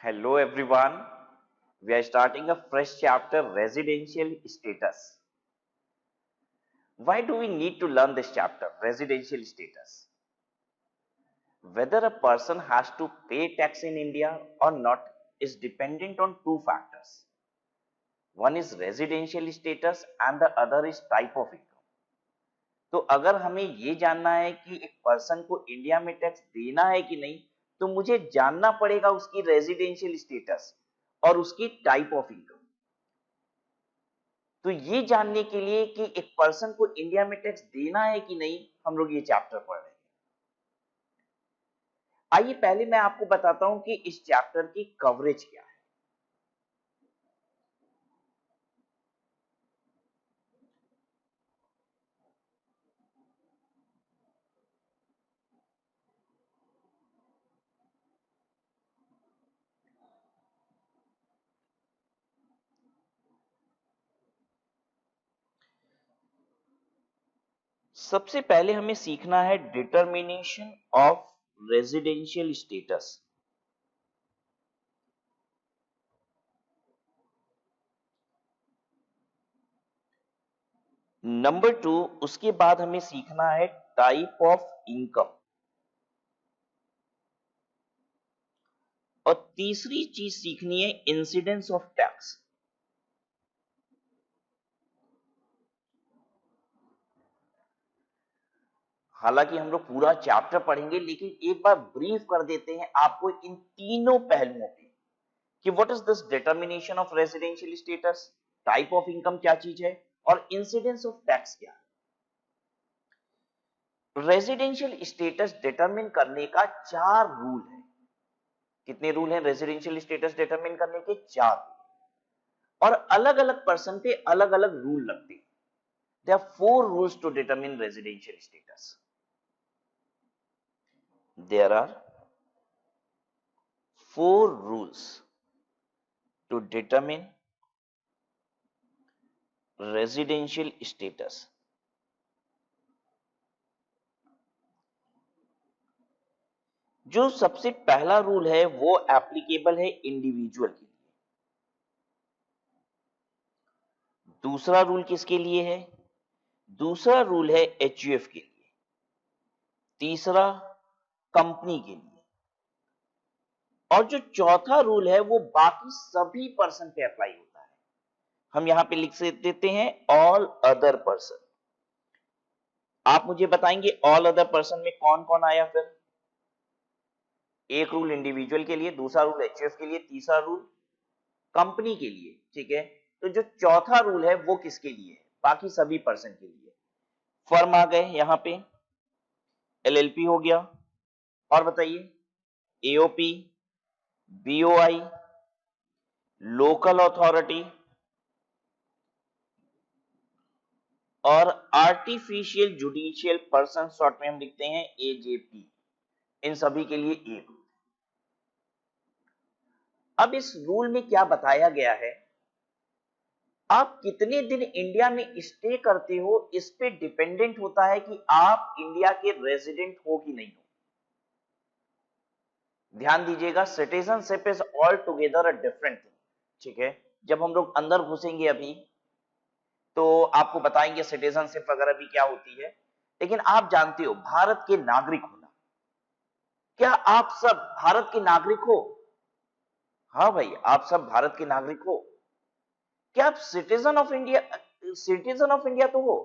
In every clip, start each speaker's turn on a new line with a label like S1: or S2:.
S1: Hello everyone. We are starting a fresh chapter, residential status. Why do we need to learn this chapter, residential status? Whether a person has to pay tax in India or not is dependent on two factors. One is residential status and the other is type of income. तो अगर हमें ये जानना है कि एक person को India में टैक्स देना है कि नहीं, तो मुझे जानना पड़ेगा उसकी रेजिडेंशियल स्टेटस और उसकी टाइप ऑफ इनकम। तो ये जानने के लिए कि एक पर्सन को इंडिया में टैक्स देना है कि नहीं, हम लोग ये चैप्टर पढ़ रहे हैं। आइए पहले मैं आपको बताता हूं कि इस चैप्टर की कवरेज क्या है। सबसे पहले हमें सीखना है determination of residential status. Number 2, उसके बाद हमें सीखना है टाइप ऑफ इनकम। और तीसरी चीज सीखनी है इंसिडेंस ऑफ टैक्स। हालांकि हम लोग पूरा चैप्टर पढ़ेंगे, लेकिन एक बार ब्रीफ कर देते हैं आपको इन तीनों पहलुओं पे कि what is this determination of residential status, type of income क्या चीज है और इंसिडेंस ऑफ टैक्स क्या है। रेजिडेंशियल स्टेटस डिटरमिन करने का 4 रूल है। कितने रूल हैं रेजिडेंशियल स्टेटस डिटरमिन करने के? 4 रूल। और अलग अलग पर्सन पे अलग अलग रूल लगते हैं। There are 4 rules to determine residential status. There are 4 rules to determine residential status. जो सबसे पहला रूल है वो एप्लीकेबल है इंडिविजुअल के लिए। दूसरा रूल किसके लिए है? दूसरा रूल है एचयूएफ के लिए। तीसरा कंपनी के लिए। और जो चौथा रूल है वो बाकी सभी पर्सन पे अप्लाई होता है। हम यहां पे लिख देते हैं ऑल अदर पर्सन। आप मुझे बताएंगे ऑल अदर पर्सन में कौन कौन आया फिर? एक रूल इंडिविजुअल के लिए, दूसरा रूल एचयूएफ के लिए, तीसरा रूल कंपनी के लिए। ठीक है, तो जो चौथा रूल है वो किसके लिए है? बाकी सभी पर्सन के लिए। फर्म आ गए यहां पे, एलएलपी हो गया, और बताइए एओपी, बीओआई, लोकल अथॉरिटी और आर्टिफिशियल जुडिशियल पर्सन, शॉर्ट में हम लिखते हैं एजेपी। इन सभी के लिए एक रूल। अब इस रूल में क्या बताया गया है, आप कितने दिन इंडिया में स्टे करते हो इस पे डिपेंडेंट होता है कि आप इंडिया के रेजिडेंट हो कि नहीं हो। ध्यान दीजिएगा, citizenship is all together a different thing. ठीक है, जब हम लोग अंदर घुसेंगे अभी तो आपको बताएंगे सिटीजनशिप वगैरह भी क्या होती है। लेकिन आप जानते हो भारत के नागरिक होना, क्या आप सब भारत के नागरिक हो? हाँ भाई, आप सब भारत के नागरिक हो। क्या आप citizen of India, citizen of India तो हो?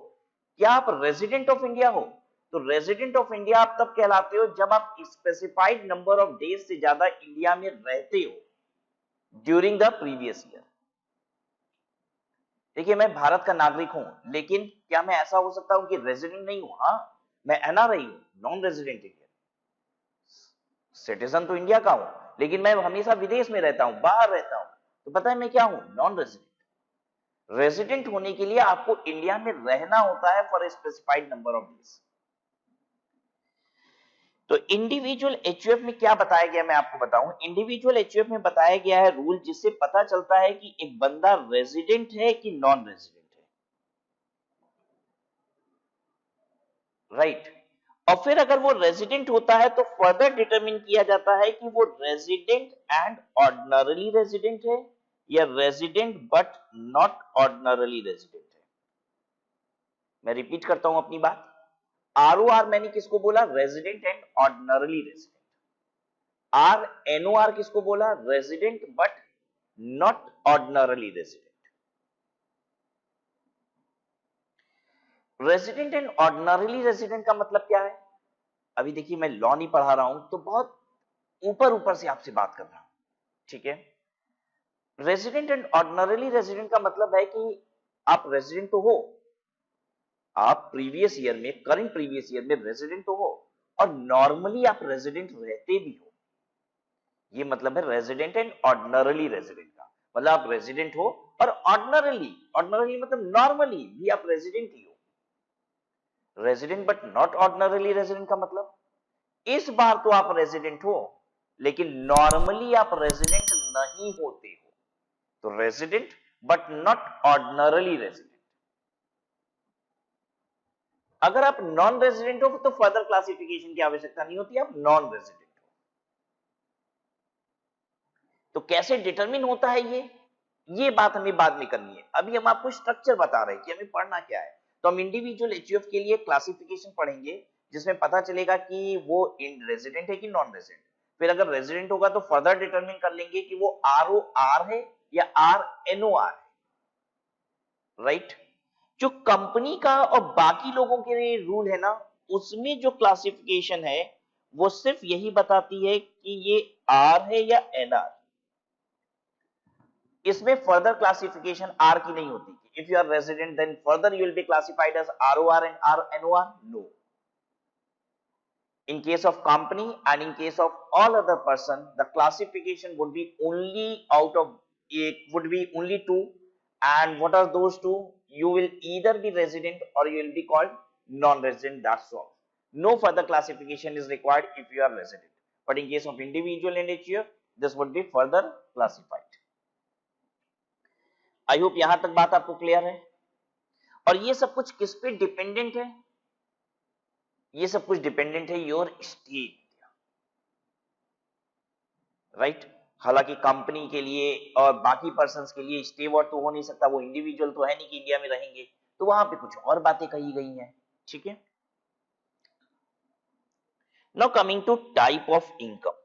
S1: क्या आप रेजिडेंट ऑफ इंडिया हो? तो रेजिडेंट ऑफ इंडिया आप तब कहलाते हो जब आप स्पेसिफाइड नंबर ऑफ डेज से ज्यादा इंडिया में रहते हो ड्यूरिंग द प्रीवियस ईयर। देखिए, मैं भारत का नागरिक हूं, लेकिन क्या मैं ऐसा हो सकता हूं कि रेजिडेंट नहीं हूं? हाँ, मैं एनआरआई हूं, नॉन रेजिडेंट इंडियन। सिटीजन तो इंडिया का हूं, लेकिन मैं हमेशा विदेश में रहता हूं, बाहर रहता हूं, तो पता है मैं क्या हूं? Non resident. रेजिडेंट होने के लिए आपको इंडिया में रहना होता है for a specified number of days. तो इंडिविजुअल एचयूएफ में क्या बताया गया मैं आपको बताऊं। इंडिविजुअल एचयूएफ में बताया गया है रूल जिससे पता चलता है कि एक बंदा रेजिडेंट है कि नॉन रेजिडेंट है। राइट। और फिर अगर वो रेजिडेंट होता है तो फर्दर डिटरमिन किया जाता है कि वो रेजिडेंट एंड ऑर्डिनरली रेजिडेंट है या resident but not ordinarily resident है। मैं रिपीट करता हूं अपनी बात। आरओआर मैंने किसको बोला? Resident and ordinarily resident. R NOR किसको बोला? Resident but not ordinarily resident. Resident and ordinarily resident का मतलब क्या है? अभी देखिए मैं लॉ नहीं पढ़ा रहा हूं तो बहुत ऊपर ऊपर से आपसे बात कर रहा हूं, ठीक है। रेजिडेंट एंड ऑर्डिनरली रेजिडेंट का मतलब है कि आप रेजिडेंट तो हो, आप प्रीवियस ईयर में, करंट प्रीवियस ईयर में रेजिडेंट तो हो और नॉर्मली आप रेजिडेंट रहते भी हो। ये मतलब है रेजिडेंट एंड ऑर्डिनरली रेजिडेंट का। मतलब आप रेजिडेंट हो और ऑर्डिनरली, ऑर्डिनरली मतलब नॉर्मली भी आप रेजिडेंट ही हो। Resident but not ordinarily resident का मतलब इस बार तो आप रेजिडेंट हो लेकिन नॉर्मली आप रेजिडेंट नहीं होते हो। तो resident but not ordinarily resident. अगर आप नॉन रेजिडेंट हो तो फर्दर क्लासिफिकेशन की आवश्यकता नहीं होती, आप नॉन रेजिडेंट हो। तो कैसे डिटरमिन होता है ये बात हमें बाद में करनी है। अभी हम आपको स्ट्रक्चर बता रहे हैं कि हमें पढ़ना क्या है। तो हम इंडिविजुअल एचयूएफ के लिए क्लासिफिकेशन पढ़ेंगे जिसमें पता चलेगा कि वो रेजिडेंट है कि नॉन रेजिडेंट। फिर अगर रेजिडेंट होगा तो फर्दर डिटरमिन कर लेंगे कि वो आरओआर है या आरएनओआर है, राइट। जो कंपनी का और बाकी लोगों के लिए रूल है ना, उसमें जो क्लासिफिकेशन है वो सिर्फ यही बताती है कि ये आर है या एनआर। इसमें फर्दर क्लासिफिकेशन आर की नहीं होती। If you are resident then further you will be classified as ROR and RNOR, no. In case of company and in case of all other person, the classification would be only out of it would be only two. And what are those two? You will either be resident or you will be called non-resident. That's all. No further classification is required if you are resident. But in case of individual and HUF, this would be further classified. I hope यहां तक बात आपको clear है। और ये सब कुछ किस पे डिपेंडेंट है? ये सब कुछ डिपेंडेंट है योर स्टेट, राइट। हालांकि कंपनी के लिए और बाकी पर्संस के लिए स्टे वर्ड तो हो नहीं सकता, वो इंडिविजुअल तो है नहीं कि इंडिया में रहेंगे, तो वहां पे कुछ और बातें कही गई हैं, ठीक है। Now coming to type of income.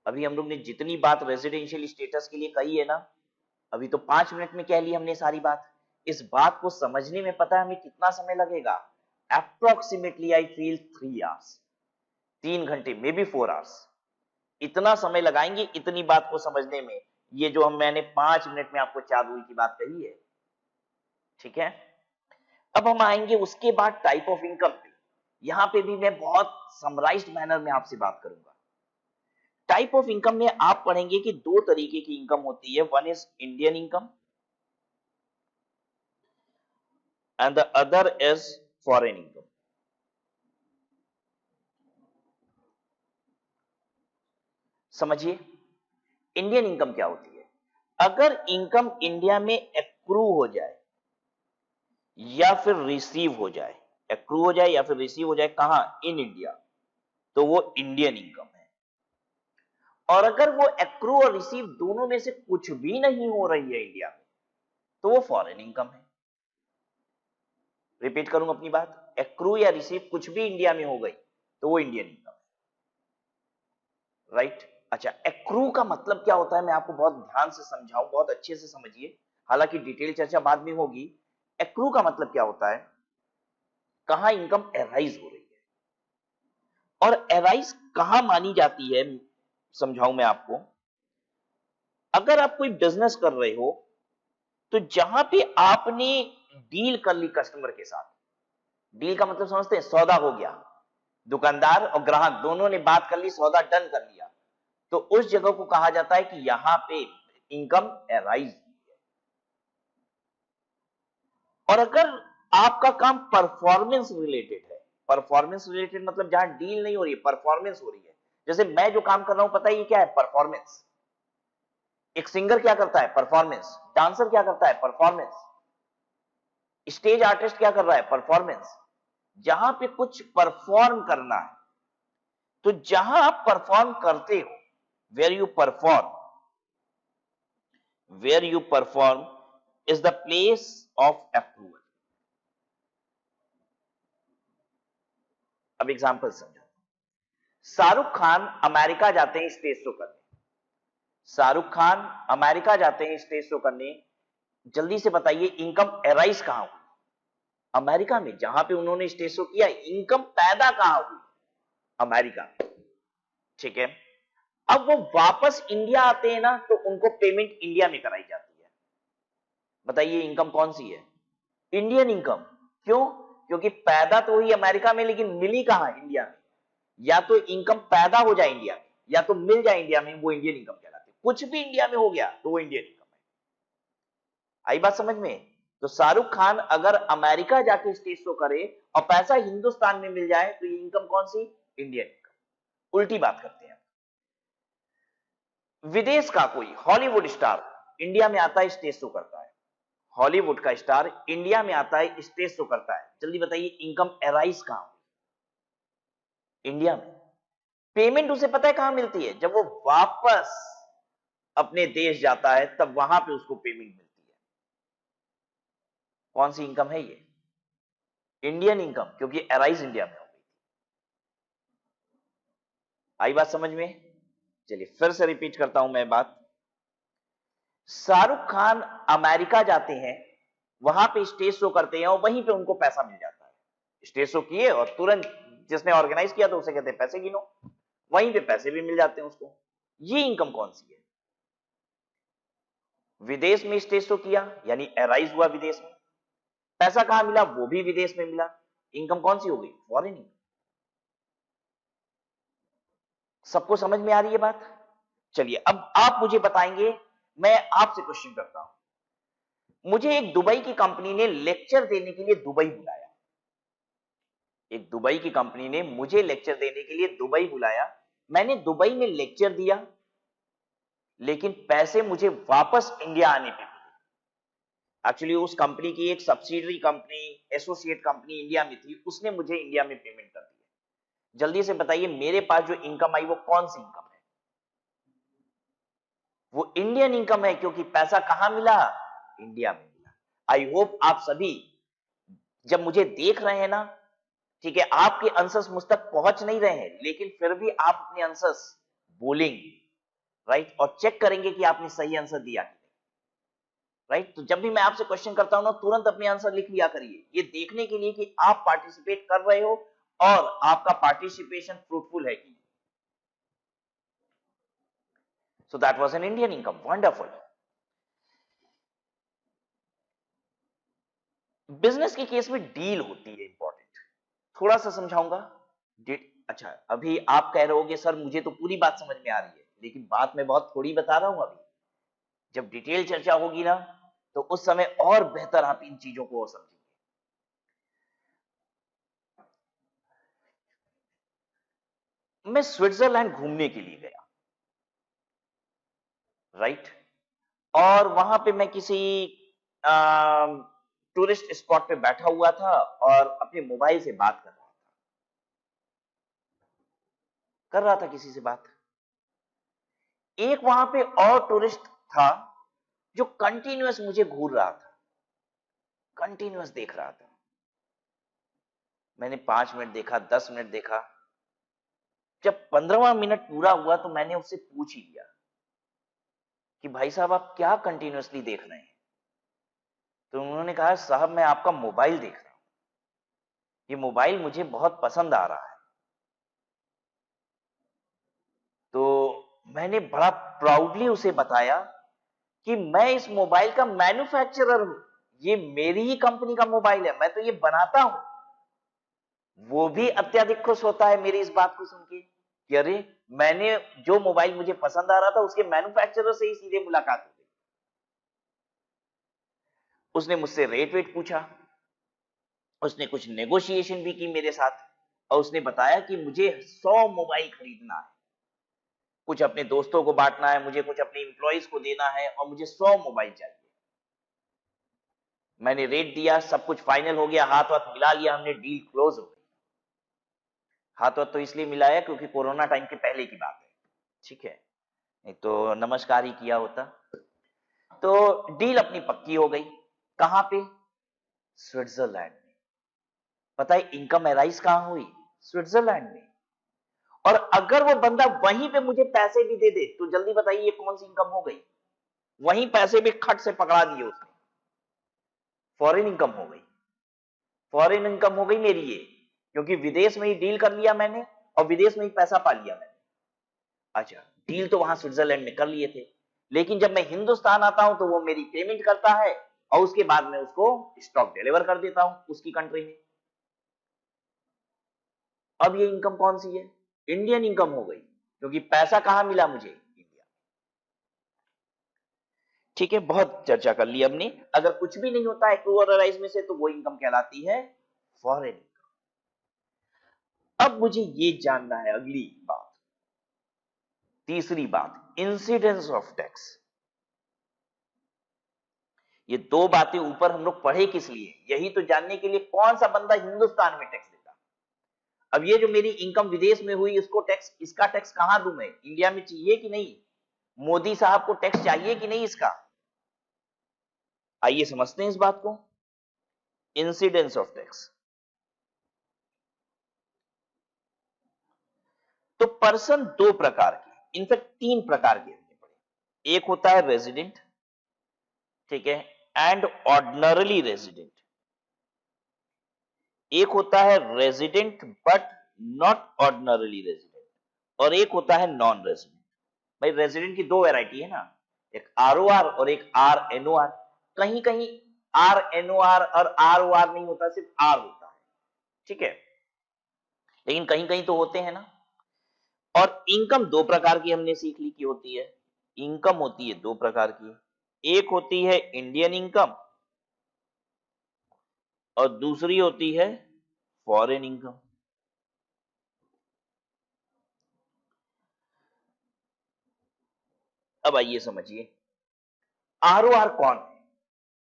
S1: अभी हम लोग ने जितनी बात रेजिडेंशियल स्टेटस के लिए कही है ना, अभी तो 5 मिनट में कह ली हमने सारी बात। इस बात को समझने में पता है हमें कितना समय लगेगा? अप्रोक्सीमेटली आई फील 3 आवर्स, 3 घंटे, मे बी 4 आवर्स। इतना समय लगाएंगे इतनी बात को समझने में, ये जो मैंने 5 मिनट में आपको 4 रूल की बात कही है, ठीक है। अब हम आएंगे उसके बाद टाइप ऑफ इनकम पे। यहां पे भी मैं बहुत समराइज्ड मैनर में आपसे बात करूंगा। टाइप ऑफ इनकम में आप पढ़ेंगे कि 2 तरीके की इनकम होती है। One is Indian income and the other is foreign income. समझिए इंडियन इनकम क्या होती है। अगर इनकम इंडिया में एक्रू हो जाए या फिर रिसीव हो जाए, एक्रू हो जाए या फिर रिसीव हो जाए, कहां? इन इंडिया, तो वो इंडियन इनकम है। और अगर वो एक्रू और रिसीव दोनों में से कुछ भी नहीं हो रही है इंडिया में, तो वो फॉरेन इनकम है। रिपीट करूंगा अपनी बात, एक्रू या रिसीव कुछ भी इंडिया में हो गई तो वो इंडियन इनकम है, राइट। अच्छा, एक्रू का मतलब क्या होता है मैं आपको बहुत ध्यान से समझाऊं, बहुत अच्छे से समझिए, हालांकि डिटेल चर्चा बाद में होगी। एक्रू का मतलब क्या होता है? कहां इनकम एराइज हो रही है, और एराइज कहां मानी जाती है, समझाऊं मैं आपको। अगर आप कोई बिजनेस कर रहे हो तो जहां पे आपने डील कर ली कस्टमर के साथ, डील का मतलब समझते हैं, सौदा हो गया, दुकानदार और ग्राहक दोनों ने बात कर ली, सौदा डन कर लिया, तो उस जगह को कहा जाता है कि यहां पे इनकम एराइज। और अगर आपका काम परफॉर्मेंस रिलेटेड है, परफॉर्मेंस रिलेटेड मतलब जहां डील नहीं हो रही है, परफॉर्मेंस हो रही है, जैसे मैं जो काम कर रहा हूं, पता है ये क्या है? परफॉर्मेंस। एक सिंगर क्या करता है? परफॉर्मेंस। डांसर क्या करता है? परफॉर्मेंस। स्टेज आर्टिस्ट क्या कर रहा है? परफॉर्मेंस। जहां पे कुछ परफॉर्म करना है, तो जहां आप परफॉर्म करते हो, where you perform is the place of approval. अब एग्जांपल समझो। शाहरुख खान अमेरिका जाते हैं स्टेज शो करने। शाहरुख खान अमेरिका जाते हैं स्टेज शो करने। जल्दी से बताइए, इनकम अराइज कहां हुई? अमेरिका में, जहां पे उन्होंने स्टेज शो किया। इनकम पैदा कहां हुई? अमेरिका। ठीक है। अब वो वापस इंडिया आते हैं ना, तो उनको पेमेंट इंडिया में कराई जाती है। बताइए इनकम कौन सी है? Indian income. क्यों? क्योंकि पैदा तो हुई अमेरिका में, लेकिन मिली कहां? इंडिया में। या तो इनकम पैदा हो जाए इंडिया में, या तो मिल जाए इंडिया में, वो इंडियन इनकम कहलाती है। कुछ भी इंडिया में हो गया तो वो इंडियन इनकम है। आई बात समझ में? तो शाहरुख खान अगर अमेरिका जाके स्टेज शो करे और पैसा हिंदुस्तान में मिल जाए, तो ये इनकम कौन सी? Indian income. उल्टी बात करते हैं। विदेश का कोई हॉलीवुड स्टार इंडिया में आता है, स्टेज शो करता है। हॉलीवुड का स्टार इंडिया में आता है, स्टेज शो करता है। जल्दी बताइए इनकम अराइज कहां हुई? इंडिया में। पेमेंट उसे पता है कहां मिलती है? जब वो वापस अपने देश जाता है, तब वहां पे उसको पेमेंट मिलती है। कौन सी इनकम है ये? इंडियन इनकम, क्योंकि अराइज इंडिया में हो गई। आई बात समझ में? चलिए फिर से रिपीट करता हूं मैं बात। शाहरुख खान अमेरिका जाते हैं, वहां पे स्टेज शो करते हैं और वहीं पे उनको पैसा मिल जाता है। स्टेज शो किए और तुरंत जिसने ऑर्गेनाइज किया तो उसे कहते हैं पैसे गिनो। वहीं पे पैसे भी मिल जाते हैं उसको। ये इनकम कौन सी है? विदेश में स्टेज शो किया, यानी अराइज हुआ विदेश में। पैसा कहां मिला? वो भी विदेश में मिला। इनकम कौन सी हो गई? Foreign income. सबको समझ में आ रही है बात? चलिए अब आप मुझे बताएंगे, मैं आपसे क्वेश्चन करता हूं। मुझे एक दुबई की कंपनी ने लेक्चर देने के लिए दुबई बुलाया। एक दुबई की कंपनी ने मुझे लेक्चर देने के लिए दुबई बुलाया। मैंने दुबई में लेक्चर दिया, लेकिन पैसे मुझे वापस इंडिया आने पे मिले। एक्चुअली उस कंपनी की एक subsidiary company, associate company India में थी, उसने मुझे इंडिया में पेमेंट कर दी। जल्दी से बताइए मेरे पास जो इनकम आई वो कौन सी इनकम है? वो इंडियन इनकम है, क्योंकि पैसा कहां मिला? इंडिया में मिला। आई होप आप सभी जब मुझे देख रहे हैं ना, ठीक है, आपके आंसर्स मुझ तक पहुंच नहीं रहे हैं, लेकिन फिर भी आप अपने आंसर्स बोलेंगे, राइट, और चेक करेंगे कि आपने सही आंसर दिया कि नहीं। राइट, तो जब भी मैं आपसे क्वेश्चन करता हूं ना, तुरंत अपने आंसर लिख लिया करिए, ये देखने के लिए कि आप पार्टिसिपेट कर रहे हो और आपका पार्टिसिपेशन फ्रूटफुल है कि नहीं। So that was an Indian income. Wonderful. Business के केस में डील होती है इंपॉर्टेंट, थोड़ा सा समझाऊंगा। अच्छा, अभी आप कह रहे होगे सर मुझे तो पूरी बात समझ में आ रही है, लेकिन बात मैं बहुत थोड़ी बता रहा हूं अभी। जब डिटेल चर्चा होगी ना, तो उस समय और बेहतर आप इन चीजों को समझेंगे। मैं स्विट्जरलैंड घूमने के लिए गया, राइट, और वहां पे मैं किसी टूरिस्ट स्पॉट पे बैठा हुआ था और अपने मोबाइल से बात कर रहा था किसी से बात। एक वहां पे और टूरिस्ट था जो कंटिन्यूअस मुझे घूर रहा था, कंटिन्यूअस देख रहा था। मैंने 5 मिनट देखा, 10 मिनट देखा। जब 15वां मिनट पूरा हुआ तो मैंने उससे पूछ ही लिया कि भाई साहब आप क्या कंटिन्यूअसली देख रहे हैं? तो उन्होंने कहा साहब मैं आपका मोबाइल देख रहा हूं, ये मोबाइल मुझे बहुत पसंद आ रहा है। तो मैंने बड़ा प्राउडली उसे बताया कि मैं इस मोबाइल का मैन्युफैक्चरर हूं, ये मेरी ही कंपनी का मोबाइल है, मैं तो ये बनाता हूं। वो भी अत्यधिक खुश होता है मेरी इस बात को सुन के कि अरे मैंने जो मोबाइल मुझे पसंद आ रहा था उसके मैन्युफैक्चरर से ही सीधे मुलाकात हो गई। उसने मुझसे रेट वेट पूछा, उसने कुछ नेगोशिएशन भी की मेरे साथ, और उसने बताया कि मुझे 100 मोबाइल खरीदना है, कुछ अपने दोस्तों को बांटना है, मुझे कुछ अपने इंप्लॉइज को देना है, और मुझे 100 मोबाइल चाहिए। मैंने रेट दिया, सब कुछ फाइनल हो गया, हाथ वाथ मिला लिया हमने, डील क्लोज हो गई। हाथ वाथ तो इसलिए मिलाया क्योंकि कोरोना टाइम के पहले की बात है, ठीक है, नहीं तो नमस्कार ही किया होता। तो डील अपनी पक्की हो गई। कहां पे? स्विट्जरलैंड में। पता है इनकम अराइज कहां हुई? स्विट्जरलैंड में। और अगर वो बंदा वहीं पे मुझे पैसे भी दे दे तो जल्दी बताइए ये कौन सी इनकम हो गई? वहीं पैसे भी खट से पकड़ा दिए उसने, फॉरेन इनकम हो गई। फॉरेन इनकम हो गई मेरी ये, क्योंकि विदेश में ही डील कर लिया मैंने और विदेश में ही पैसा पा लिया मैंने। अच्छा, डील तो वहां स्विट्जरलैंड में कर लिए थे, लेकिन जब मैं हिंदुस्तान आता हूं तो वो मेरी पेमेंट करता है और उसके बाद में उसको स्टॉक डिलीवर कर देता हूं उसकी कंट्री में। अब ये इनकम कौन सी है? इंडियन इनकम हो गई, क्योंकि पैसा कहां मिला मुझे? इंडिया। ठीक है, बहुत चर्चा कर ली हमने। अगर कुछ भी नहीं होता है ट्रू और अराइज में से तो वो इनकम कहलाती है फॉरेन इनकम। अब मुझे ये जानना है अगली बात, तीसरी बात, इंसिडेंस ऑफ टैक्स। ये दो बातें ऊपर हम लोग पढ़े किस लिए? यही तो जानने के लिए कौन सा बंदा हिंदुस्तान में टैक्स देता। अब ये जो मेरी इनकम विदेश में हुई इसको टैक्स, इसका टैक्स कहां दूं मैं? इंडिया में चाहिए कि नहीं? मोदी साहब को टैक्स चाहिए कि नहीं इसका? आइए समझते हैं इस बात को। Incidence of tax. तो पर्सन दो प्रकार के, इनफैक्ट तीन प्रकार के हमने पढ़े। एक होता है रेजिडेंट, ठीक है, एंड ऑर्डिनरली रेजिडेंट। एक होता है resident but not ordinarily resident, और एक होता है नॉन रेजिडेंट। भाई रेजिडेंट की दो वैरायटी है ना, एक आरओआर और एक आरएनओआर। कहीं कहीं आरएनओआर और आरओआर नहीं होता, सिर्फ आर होता है, ठीक है, लेकिन कहीं कहीं तो होते हैं ना। और इनकम दो प्रकार की हमने सीख ली की होती है। इनकम होती है दो प्रकार की, एक होती है इंडियन इनकम और दूसरी होती है फॉरेन इनकम। अब आइए समझिए आरओआर कौन है?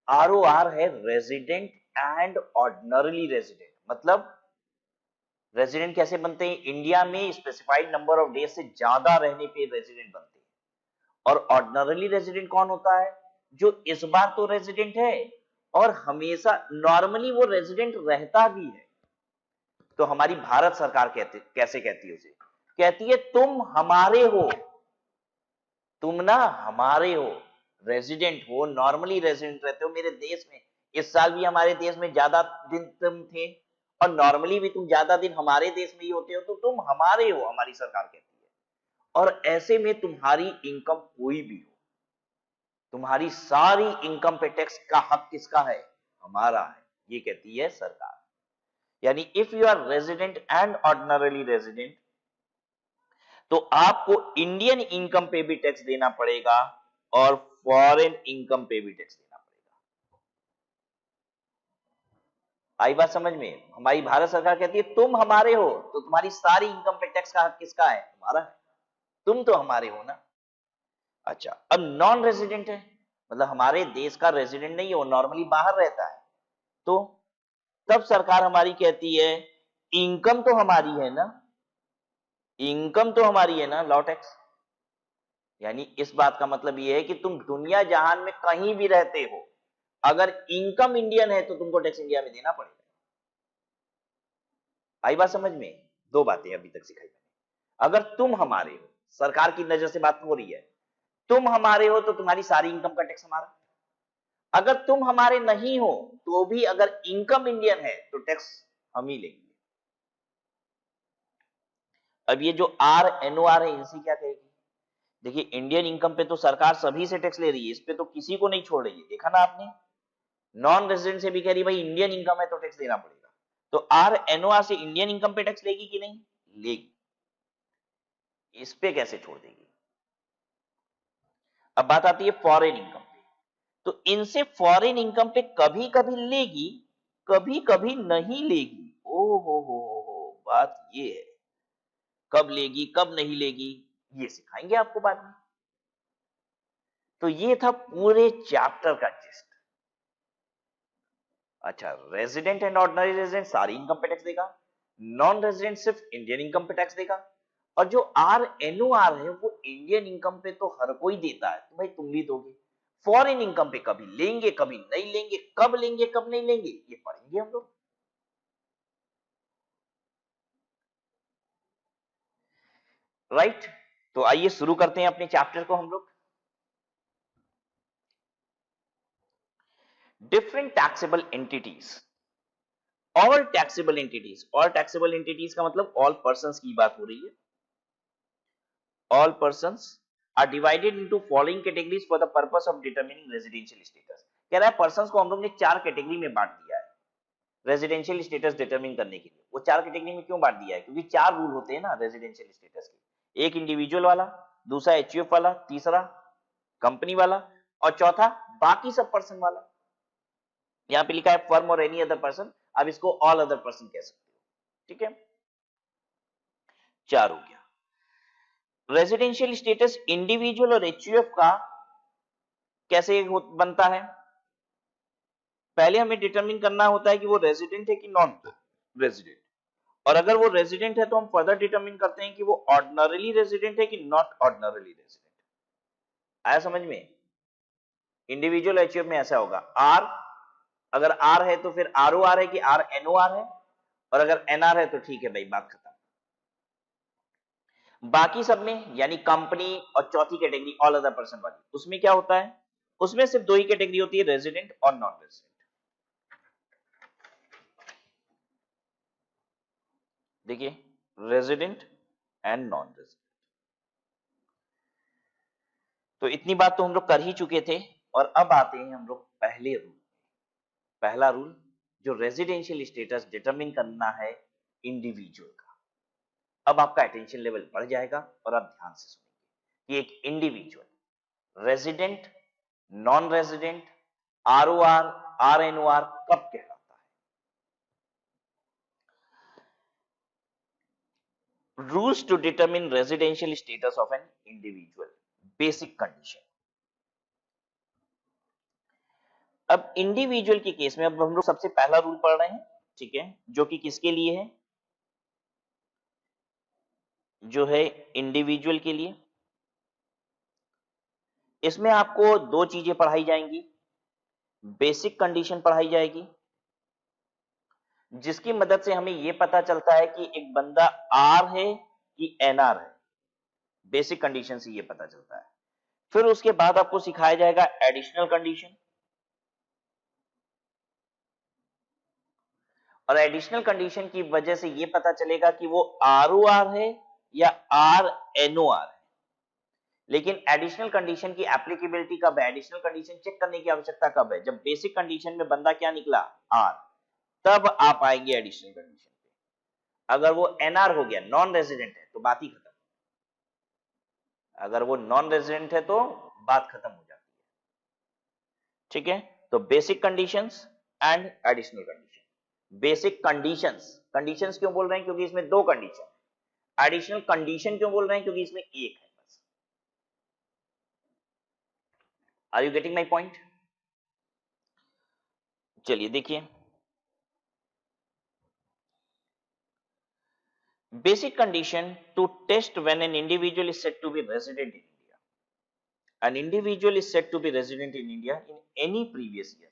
S1: आरओआर है रेजिडेंट एंड ऑर्डिनरली रेजिडेंट। मतलब रेजिडेंट कैसे बनते हैं? इंडिया में स्पेसिफाइड नंबर ऑफ डेज से ज्यादा रहने पे रेजिडेंट बनते हैं। और ऑर्डिनरली रेजिडेंट कौन होता है? जो इस बार तो रेजिडेंट है और हमेशा नॉर्मली वो रेजिडेंट रहता भी है। तो हमारी भारत सरकार कैसे कहती है उसे? कहती है तुम हमारे हो, तुम ना हमारे हो, रेजिडेंट हो, नॉर्मली रेजिडेंट रहते हो मेरे देश में, इस साल भी हमारे देश में ज्यादा दिन तुम थे और नॉर्मली भी तुम ज्यादा दिन हमारे देश में ही होते हो, तो तुम हमारे हो, हमारी सरकार कहती है। और ऐसे में तुम्हारी इनकम कोई भी हो, तुम्हारी सारी इनकम पे टैक्स का हक किसका है? हमारा है, ये कहती है सरकार। यानी if you are resident and ordinarily resident तो आपको इंडियन इनकम पे भी टैक्स देना पड़ेगा और फॉरेन इनकम पे भी टैक्स देना पड़ेगा। आई बात समझ में? हमारी भारत सरकार कहती है तुम हमारे हो तो तुम्हारी सारी इनकम पे टैक्स का हक किसका है? हमारा है, तुम तो हमारे हो ना। अच्छा, अब नॉन रेजिडेंट है, मतलब हमारे देश का रेजिडेंट नहीं है, वो नॉर्मली बाहर रहता है, तो तब सरकार हमारी कहती है इनकम तो हमारी है ना, इनकम तो हमारी है ना, लॉ टैक्स। यानी इस बात का मतलब यह है कि तुम दुनिया जहान में कहीं भी रहते हो, अगर इनकम इंडियन है तो तुमको टैक्स इंडिया में देना पड़ेगा। आई बात समझ में? दो बातें अभी तक सिखाई मैंने। अगर तुम हमारे हो, सरकार की नजर से बात हो रही है, तुम हमारे हो तो तुम्हारी सारी इनकम का टैक्स हमारा। अगर तुम हमारे नहीं हो तो भी अगर इनकम इंडियन है तो टैक्स हम ही लेंगे। अब ये जो आर एनओआर है इनसे क्या कहेगी? देखिए इंडियन इनकम पे तो सरकार सभी से टैक्स ले रही है, इस पे तो किसी को नहीं छोड़ रही है, देखा ना आपने। नॉन रेजिडेंट से भी कह रही भाई इंडियन इनकम है तो टैक्स देना पड़ेगा। तो आर एनओआर से इंडियन इनकम पे टैक्स लेगी कि नहीं लेगी? इस पे कैसे छोड़ देगी? अब बात आती है फॉरेन इनकम पे। तो इनसे फॉरेन इनकम पे कभी कभी लेगी, कभी कभी नहीं लेगी। ओ हो, बात ये है, कब लेगी कब नहीं लेगी ये सिखाएंगे आपको बाद में। तो ये था पूरे चैप्टर का जिस्ट। अच्छा, रेजिडेंट एंड ऑर्डिनरी रेजिडेंट सारी इनकम पे टैक्स देगा, नॉन रेजिडेंट सिर्फ इंडियन इनकम पे टैक्स देगा। और जो RNOR है वो इंडियन इनकम पे तो हर कोई देता है, तो भाई तुम भी दोगे। फॉरेन इनकम पे कभी लेंगे कभी नहीं लेंगे, कब लेंगे कब नहीं लेंगे ये पढ़ेंगे हम लोग। राइट, तो आइए शुरू करते हैं अपने चैप्टर को हम लोग। Different taxable entities, all taxable entities. All taxable entities का मतलब ऑल पर्संस की बात हो रही है। All persons are divided into following categories for the purpose of determining residential status. कह रहा है पर्संस को हम लोग ने 4 कैटेगरी में बांट दिया है रेजिडेंशियल स्टेटस डिटरमिन करने के लिए। वो 4 कैटेगरी में क्यों बांट दिया है? क्योंकि 4 रूल होते हैं ना रेजिडेंशियल स्टेटस के, एक इंडिविजुअल वाला, दूसरा HUF वाला, तीसरा कंपनी वाला, और चौथा बाकी सब पर्सन वाला। यहां पे लिखा है फर्म और एनी अदर पर्सन, अब इसको ऑल अदर पर्सन कह सकते हो। ठीक है, 4 हो गया। रेजिडेंशियल स्टेटस इंडिविजुअल और HUF का कैसे बनता है? पहले हमें डिटरमिन करना होता है कि वो रेजिडेंट है कि नॉन रेजिडेंट, और अगर वो रेजिडेंट है तो हम फर्दर डिटरमिन करते हैं कि वो ऑर्डिनरीली रेजिडेंट है कि नॉट ऑर्डिनरीली रेजिडेंट। आया समझ में? इंडिविजुअल HUF में ऐसा होगा, आर अगर आर है तो फिर ROR है कि RNOR है, और अगर NR है तो ठीक है भाई, बात खत्म। बाकी सब में यानी कंपनी और चौथी कैटेगरी ऑल अदर पर्सन वाली, उसमें क्या होता है? उसमें सिर्फ 2 ही कैटेगरी होती है, रेजिडेंट और नॉन रेजिडेंट। देखिए, रेजिडेंट एंड नॉन रेजिडेंट। तो इतनी बात तो हम लोग कर ही चुके थे, और अब आते हैं हम लोग पहले रूल। पहला रूल जो रेजिडेंशियल स्टेटस डिटरमिन करना है इंडिविजुअल का। अब आपका अटेंशन लेवल बढ़ जाएगा और आप ध्यान से सुनेंगे कि एक individual resident, non resident, ROR, RNOR कब कहलाता है। Rules to determine residential status of an individual, basic condition. अब इंडिविजुअल के केस में अब हम लोग सबसे पहला रूल पढ़ रहे हैं, ठीक है, जो कि किसके लिए है? जो है इंडिविजुअल के लिए। इसमें आपको 2 चीजें पढ़ाई जाएंगी, बेसिक कंडीशन पढ़ाई जाएगी, जिसकी मदद से हमें यह पता चलता है कि एक बंदा R है कि NR है। बेसिक कंडीशन से यह पता चलता है। फिर उसके बाद आपको सिखाया जाएगा एडिशनल कंडीशन, और एडिशनल कंडीशन की वजह से यह पता चलेगा कि वो ROR है या RNOR है। लेकिन एडिशनल कंडीशन की एप्लीकेबिलिटी कब है? एडिशनल कंडीशन चेक करने की आवश्यकता कब है? जब बेसिक कंडीशन में बंदा क्या निकला? R, तब आप आएंगे एडिशनल कंडीशन पे। अगर वो NR हो गया, नॉन रेजिडेंट है, तो बात ही खत्म। अगर वो नॉन रेजिडेंट है तो बात खत्म हो जाती है। ठीक है, तो basic conditions and additional condition. Basic conditions, conditions क्यों बोल रहे हैं? क्योंकि इसमें 2 कंडीशन। एडिशनल कंडीशन क्यों बोल रहे हैं? क्योंकि इसमें एक है बस। Are you getting my point? चलिए देखिए, basic condition to test when an individual is said to be resident in India. An individual is said to be resident in India in any previous year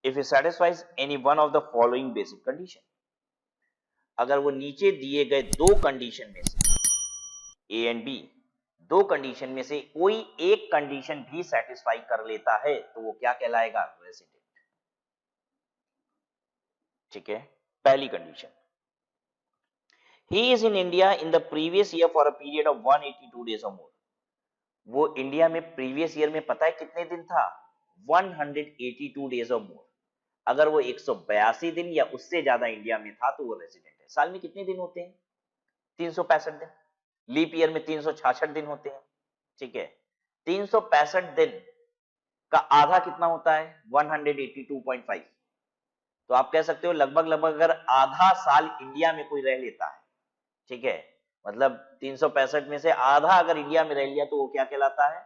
S1: if he satisfies any one of the following basic condition. अगर वो नीचे दिए गए 2 condition में से A and B, 2 condition में से कोई एक कंडीशन भी सेटिस्फाई कर लेता है तो वो क्या कहलाएगा? रेजिडेंट। ठीक है, पहली condition, he is in India in the previous year for a period of 182 days or more. वो इंडिया में प्रीवियस ईयर में पता है कितने दिन था? 182 डेज और मोर। अगर वो 182 दिन या उससे ज्यादा इंडिया में था तो वो रेजिडेंट है। साल में कितने दिन होते हैं? 365 दिन। लीप ईयर में 366 दिन होते हैं। ठीक है, 365 दिन का आधा कितना होता है? 182.5। तो आप कह सकते हो लगभग लगभग अगर आधा साल इंडिया में कोई रह लेता है, ठीक है, मतलब 365 में से आधा अगर इंडिया में रह लिया तो वो क्या कहलाता है?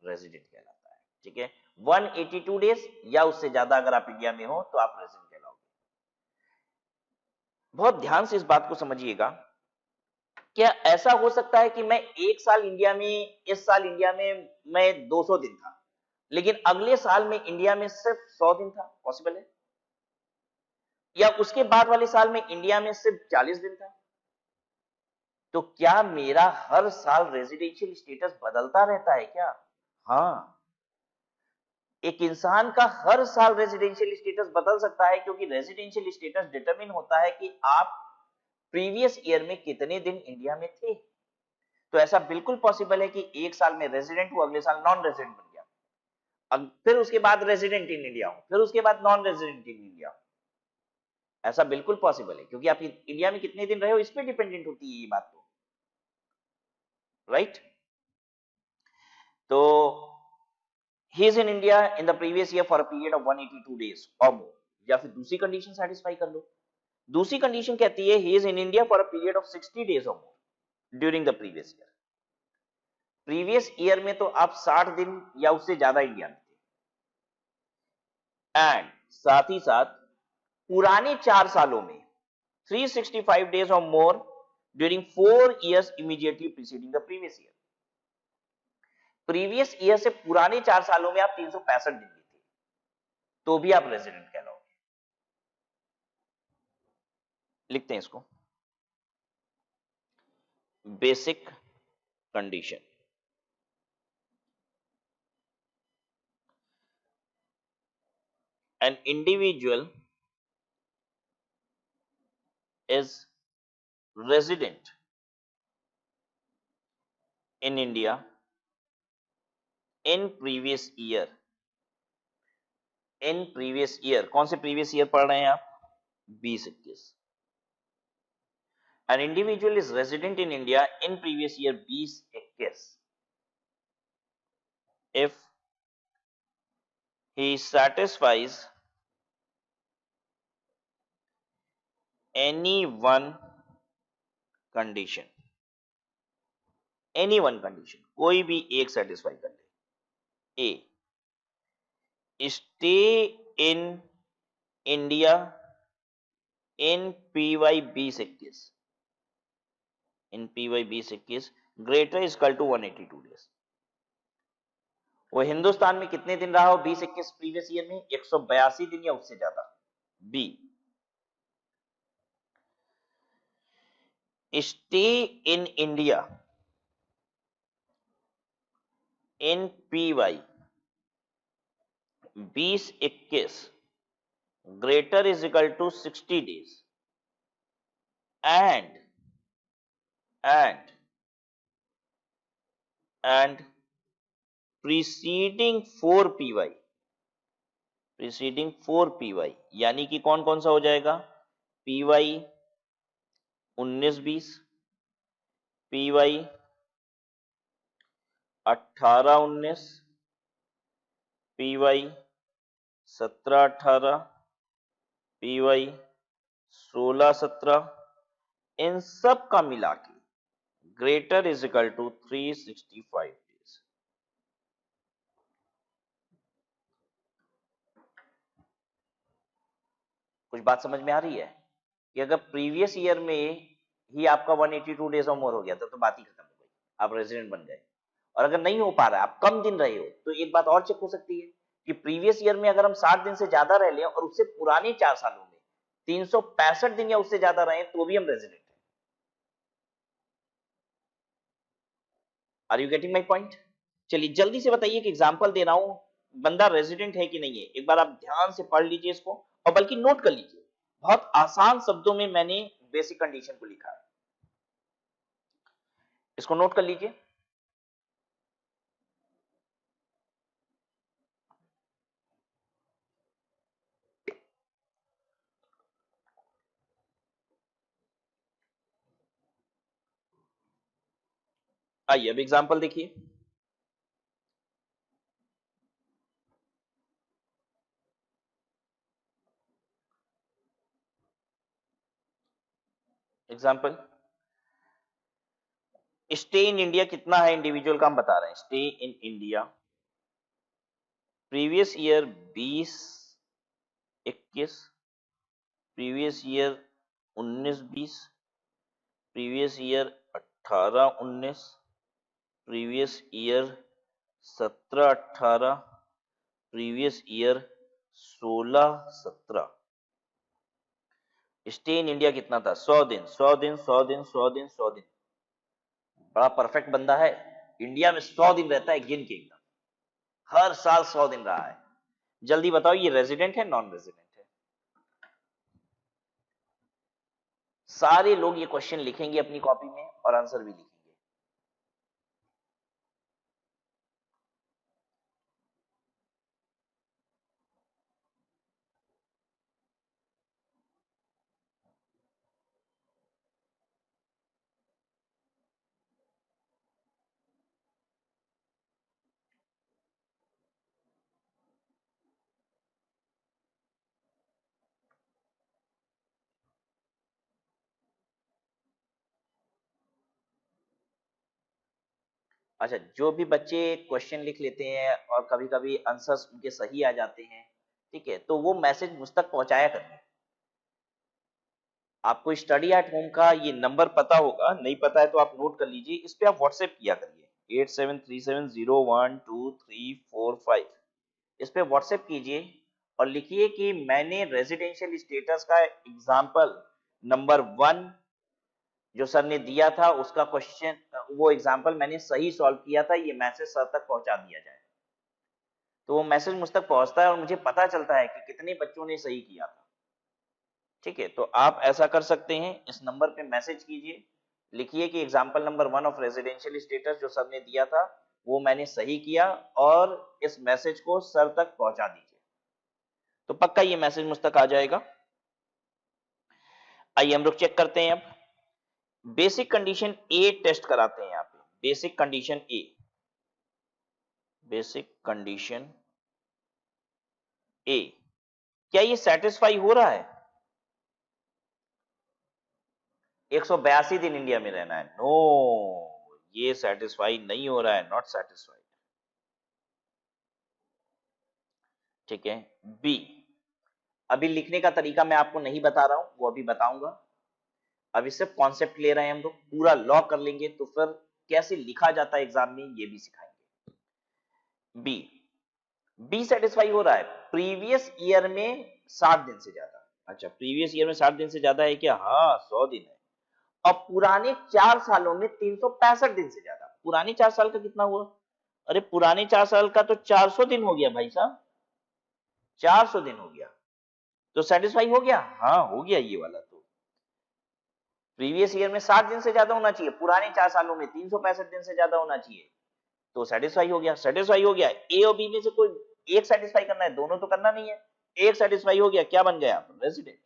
S1: रेजिडेंट कहलाता है। ठीक है, 182 डेज या उससे ज्यादा अगर आप इंडिया में हो तो आप रेजिडेंट कहलाओगे। बहुत ध्यान से इस बात को समझिएगा, क्या ऐसा हो सकता है कि मैं एक साल इंडिया में, इस साल इंडिया में मैं 200 दिन था, लेकिन अगले साल में इंडिया में सिर्फ 100 दिन था? पॉसिबल है? या उसके बाद वाले साल में इंडिया में सिर्फ 40 दिन था? तो क्या मेरा हर साल रेजिडेंशियल स्टेटस बदलता रहता है क्या? हाँ, एक इंसान का हर साल रेजिडेंशियल स्टेटस बदल सकता है, क्योंकि रेजिडेंशियल स्टेटस डिटरमिन होता है कि आप प्रीवियस ईयर में कितने दिन इंडिया में थे। तो ऐसा बिल्कुल पॉसिबल है कि एक साल में रेजिडेंट हूं, अगले साल नॉन रेजिडेंट बन गया, फिर उसके बाद रेजिडेंट इन इंडिया हूं, फिर उसके बाद नॉन रेजिडेंट इन इंडिया हूं। ऐसा बिल्कुल पॉसिबल है, क्योंकि आप इंडिया में कितने दिन रहे हो इस पे डिपेंडेंट होती है ये बात, तो राइट। तो he is in India in the previous year for a period of 182 days or more, या फिर दूसरी कंडीशन सेटिस्फाई कर लो। दूसरी कंडीशन कहती है he is in India for a period of 60 days or more during the previous year। Previous year में तो आप 60 दिन या उससे ज्यादा इंडिया में थे, एंड साथ ही साथ पुराने 4 सालों में 365 डेज और मोर during 4 years immediately preceding the previous year। Previous year से पुराने 4 सालों में आप 365 दिन भी थे, तो भी आप रेजिडेंट कहलाओगे। लिखते हैं इसको, basic condition. An individual is resident in India in previous year। in previous year, कौन से previous year पढ़ रहे हैं आप? 2021। An individual is resident in India in previous year 2021 if he satisfies any one condition। any one condition, कोई भी एक satisfy कर ले। A, stay in India in PY 2021, in PY 2021 greater equal to 182 days. वो हिंदुस्तान में कितने दिन रहा हो 2021 प्रीवियस ईयर में? 182 दिन या उससे ज्यादा। B, stay in India in PY 2021 greater is equal to 60 days and preceding 4 PY, यानी कि कौन कौन सा हो जाएगा? PY 19-20, PY 18-19, PY 17-18, PY 16-17, इन सब का मिला के greater is equal to 365 days. कुछ बात समझ में आ रही है कि अगर प्रीवियस ईयर में ही आपका 182 डेज और मोर हो गया तो बात ही खत्म हो गई, आप रेजिडेंट बन गए। और अगर नहीं हो पा रहा है, आप कम दिन रहे हो, तो एक बात और चेक हो सकती है कि प्रीवियस ईयर में अगर हम 60 दिन से ज्यादा रह लें और उससे पुराने 4 सालों में 365 दिन या उससे ज्यादा रहे तो भी हम रेजिडेंट हैं। Are you getting my point? चलिए जल्दी से बताइए कि एग्जाम्पल दे रहा हूं, बंदा रेजिडेंट है कि नहीं है। एक बार आप ध्यान से पढ़ लीजिए इसको, और बल्कि नोट कर लीजिए, बहुत आसान शब्दों में मैंने बेसिक कंडीशन को लिखा है, इसको नोट कर लीजिए। आइए अब एग्जाम्पल देखिए। एग्जाम्पल, स्टे इन इंडिया कितना है इंडिविजुअल का हम बता रहे हैं। Stay in India previous year 20-21, previous year 19-20, previous year 18-19, previous year 17-18, previous year 16-17। Stay in India कितना था? 100 दिन, 100 दिन, 100 दिन, 100 दिन, 100 दिन। बड़ा परफेक्ट बंदा है, इंडिया में 100 दिन रहता है गिन के एकदम, हर साल 100 दिन रहा है। जल्दी बताओ ये रेजिडेंट है नॉन रेजिडेंट है? सारे लोग ये क्वेश्चन लिखेंगे अपनी कॉपी में और आंसर भी लिखेंगे। अच्छा, जो भी बच्चे क्वेश्चन लिख लेते हैं और कभी कभी आंसर्स उनके सही आ जाते हैं, ठीक है, तो वो मैसेज मुझ तक पहुंचाया करिए। आपको स्टडी एट होम का ये नंबर पता होगा, नहीं पता है तो आप नोट कर लीजिए, इस पे आप व्हाट्सएप किया करिए 8737012345। इस पे व्हाट्सएप कीजिए और लिखिए कि मैंने रेजिडेंशियल स्टेटस का एग्जाम्पल नंबर 1 जो सर ने दिया था उसका क्वेश्चन, वो एग्जाम्पल मैंने सही सॉल्व किया था, ये मैसेज सर तक पहुंचा दिया जाए। तो वो मैसेज मुझ तक पहुंचता है और मुझे पता चलता है कि कितने बच्चों ने सही किया था। ठीक है, तो आप ऐसा कर सकते हैं, इस नंबर पे मैसेज कीजिए, लिखिए कि example number 1 of residential status जो सर ने दिया था वो मैंने सही किया और इस मैसेज को सर तक पहुंचा दीजिए। तो पक्का ये मैसेज मुझ तक आ जाएगा। आइए हम लोग चेक करते हैं। अब बेसिक कंडीशन ए टेस्ट कराते हैं यहाँ पे। बेसिक कंडीशन ए, बेसिक कंडीशन ए, क्या ये सेटिस्फाई हो रहा है? 182 दिन इंडिया में रहना है? नो, ये सेटिस्फाई नहीं हो रहा है, नॉट सेटिस्फाइड। ठीक है। बी, अभी लिखने का तरीका मैं आपको नहीं बता रहा हूं, वो अभी बताऊंगा। अभी सिर्फ कॉन्सेप्ट ले रहे हैं हम लोग, पूरा लॉ कर लेंगे तो फिर कैसे लिखा जाता है एग्जाम में ये भी सिखाएंगे। बी, बी सेटिस्फाई हो रहा है प्रीवियस ईयर में 60 दिन से ज्यादा। अच्छा, प्रीवियस ईयर में 60 दिन से ज्यादा है क्या? हाँ, 100 दिन है। और पुराने 4 सालों में 365 दिन से ज्यादा। पुराने 4 साल का कितना हुआ? अरे पुराने 4 साल का तो 400 दिन हो गया भाई साहब, 400 दिन हो गया, तो सेटिस्फाई हो गया? हाँ हो गया ये वाला। तो प्रीवियस ईयर में 60 दिन से ज्यादा होना चाहिए, पुराने 4 सालों में 365 दिन से ज्यादा होना चाहिए, तो सेटिस्फाई हो गया। सेटिस्फाई हो गया, ए और बी में से कोई एक सेटिस्फाई करना है, दोनों तो करना नहीं है। एक सेटिस्फाई हो गया, क्या बन गया? रेजिडेंट।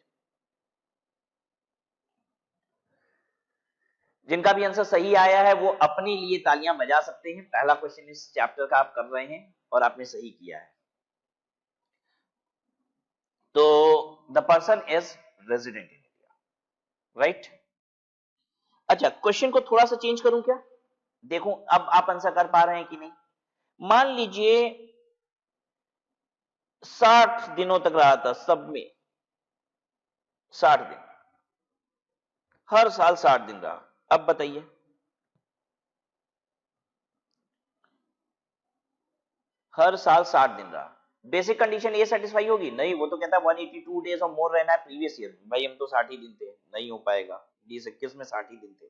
S1: जिनका भी आंसर सही आया है वो अपने लिए तालियां बजा सकते हैं। पहला क्वेश्चन इस चैप्टर का आप कर रहे हैं और आपने सही किया है। तो the person is resident in India, right. अच्छा, क्वेश्चन को थोड़ा सा चेंज करूं क्या? देखो अब आप आंसर कर पा रहे हैं कि नहीं। मान लीजिए 60 दिनों तक रहा था, सब में 60 दिन, हर साल 60 दिन रहा। अब बताइए, हर साल 60 दिन रहा, बेसिक कंडीशन ये सेटिस्फाई होगी? नहीं, वो तो कहता है 182 डेज और मोर रहना है प्रीवियस ईयर में। भाई हम तो 60 ही दिन थे, नहीं हो पाएगा। 2021 में 60 ही दिन थे,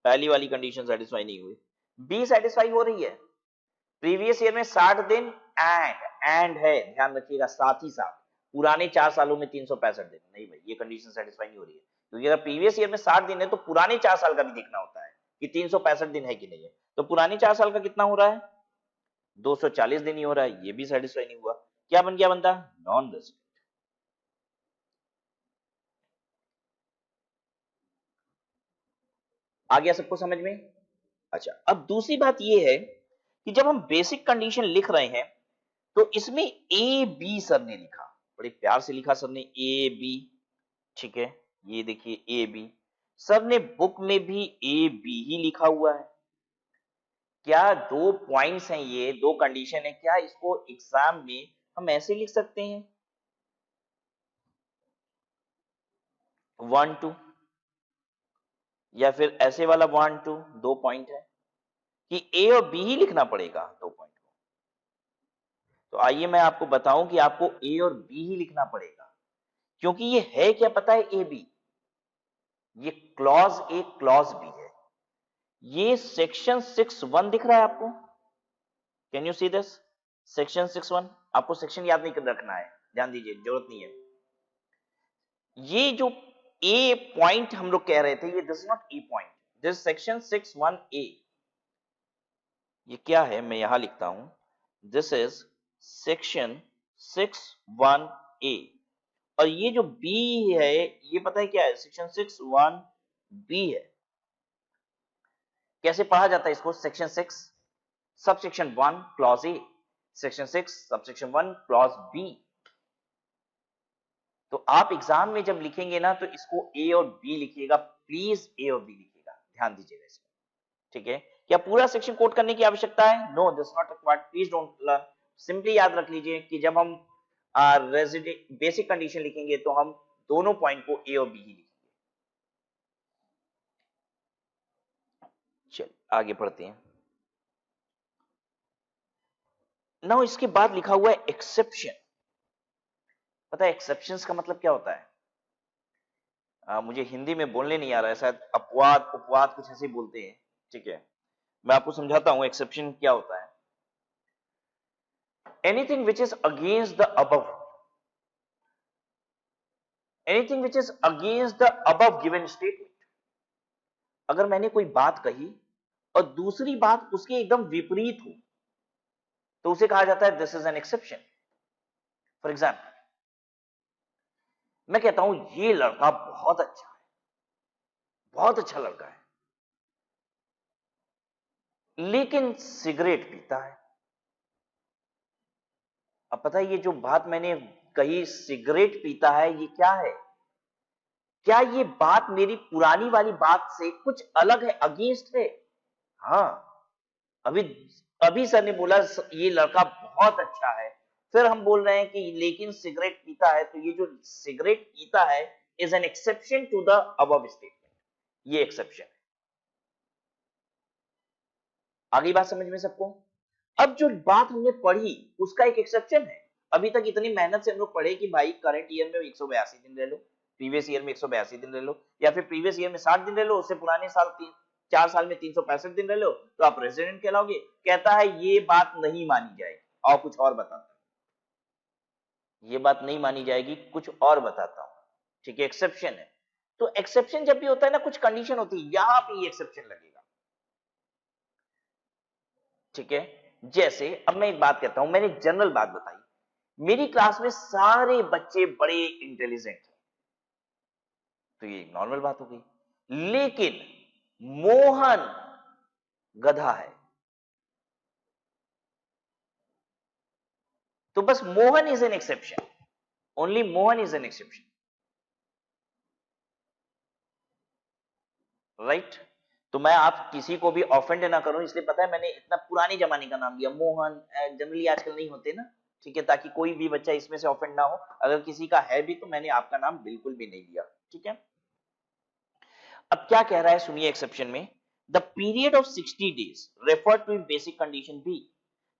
S1: पहली वाली कंडीशन सेटिस्फाई नहीं हुई। बी सेटिस्फाई हो रही है, प्रीवियस ईयर में 60 दिन एंड है, ध्यान रखिएगा, साथ ही साथ पुराने 4 सालों में 365 दिन। नहीं भाई, ये कंडीशन सेटिस्फाई नहीं हो रही है, क्योंकि अगर प्रीवियस ईयर में 60 दिन है तो पुराने 4 साल का भी देखना होता है कि 365 दिन है कि नहीं है। तो पुराने 4 साल का कितना हो रहा है? 240 दिन ही हो रहा है, ये भी सेटिस्फाई नहीं हुआ। क्या बन गया बंदा? Non resident. आ गया सबको समझ में? अच्छा, अब दूसरी बात ये है कि जब हम बेसिक कंडीशन लिख रहे हैं तो इसमें ए बी सर ने लिखा, बड़े प्यार से लिखा सर ने, ए बी। ठीक है, ये देखिए ए बी, सर ने बुक में भी ए बी ही लिखा हुआ है। क्या दो पॉइंट्स हैं, ये दो कंडीशन है, क्या इसको एग्जाम में हम ऐसे लिख सकते हैं 1 2, या फिर ऐसे वाला 1 2, दो पॉइंट है, कि ए और बी ही लिखना पड़ेगा दो पॉइंट को? तो आइए मैं आपको बताऊं कि आपको ए और बी ही लिखना पड़ेगा, क्योंकि ये है क्या पता है, ए बी, ये क्लॉज ए क्लॉज बी है। ये सेक्शन 6(1) दिख रहा है आपको? Can you see this? Section 6(1), आपको सेक्शन याद नहीं कर रखना है, ध्यान दीजिए, जरूरत नहीं है। ये जो ए पॉइंट हम लोग कह रहे थे, ये this not a point, this section 6(1)(a। ये क्या है, मैं यहां लिखता हूं, दिस इज सेक्शन 6(1)(a। और ये जो बी है, ये पता है क्या है, सेक्शन 6(1)(b है। कैसे पढ़ा जाता है इसको? Section 6 subsection 1 clause A, section 6 subsection 1 clause B. तो आप एग्जाम में जब लिखेंगे ना, तो इसको ए और बी लिखिएगा, प्लीज ए और बी लिखिएगा, ध्यान दीजिएगा इसमें, ठीक है? क्या पूरा सेक्शन कोट करने की आवश्यकता है? No, this not required, please don't learn. Simply याद रख लीजिए कि जब हम बेसिक कंडीशन लिखेंगे तो हम दोनों पॉइंट को ए और बी ही लिखेंगे। चलिए आगे बढ़ते हैं। नाउ इसके बाद लिखा हुआ है एक्सेप्शन। पता है एक्सेप्शंस का मतलब क्या होता है? मुझे हिंदी में बोलने नहीं आ रहा है, शायद अपवाद उपवाद कुछ ऐसे बोलते हैं, ठीक है? मैं आपको समझाता हूं एक्सेप्शन क्या होता है। Anything which is against the above, anything which is against the above given statement. अगर मैंने कोई बात कही और दूसरी बात उसके एकदम विपरीत हो, तो उसे कहा जाता है this is an exception. For example, मैं कहता हूं ये लड़का बहुत अच्छा है, बहुत अच्छा लड़का है, लेकिन सिगरेट पीता है। अब पता है ये जो बात मैंने कही, सिगरेट पीता है, ये क्या है? क्या ये बात मेरी पुरानी वाली बात से कुछ अलग है, अगेंस्ट है? हाँ, अभी अभी सर ने बोला ये लड़का बहुत अच्छा है, फिर हम बोल रहे हैं कि लेकिन सिगरेट पीता है, तो ये जो सिगरेट पीता है is an exception to the above statement, ये एक्सेप्शन है। आगे बात समझ में सबको? अब जो बात हमने पढ़ी उसका एक एक्सेप्शन है। अभी तक इतनी मेहनत से हम लोग पढ़े कि भाई करंट ईयर में 182 दिन ले लो, प्रीवियस ईयर में 182 दिन ले लो, या फिर प्रीवियस ईयर में 60 दिन ले लो, उससे पुराने साल 4 साल में 365 दिन ले लो, तो आप रेजिडेंट कहलाओगे। कहता है ये बात नहीं मानी जाएगी, और कुछ और बताता हूं, ये बात नहीं मानी जाएगी, कुछ और बताता हूं, ठीक है? एक्सेप्शन है। तो एक्सेप्शन जब भी होता है ना, कुछ कंडीशन होती है, यहां पे ये एक्सेप्शन लगेगा, ठीक है? जैसे अब मैं एक बात कहता हूं, मैंने जनरल बात बताई, मेरी क्लास में सारे बच्चे बड़े इंटेलिजेंट हैं, तो ये एक नॉर्मल बात हो गई। लेकिन मोहन गधा है, तो बस Mohan is an exception, only Mohan is an exception, right? तो मैं आप किसी को भी ऑफेंड ना करूं, इसलिए पता है मैंने इतना पुराने जमाने का नाम दिया मोहन, जनरली आजकल नहीं होते ना, ठीक है? ताकि कोई भी बच्चा इसमें से ऑफेंड ना हो। अगर किसी का है भी तो मैंने आपका नाम बिल्कुल भी नहीं लिया, ठीक है? अब क्या कह रहा है सुनिए एक्सेप्शन में, the period of 60 days refer to basic condition B.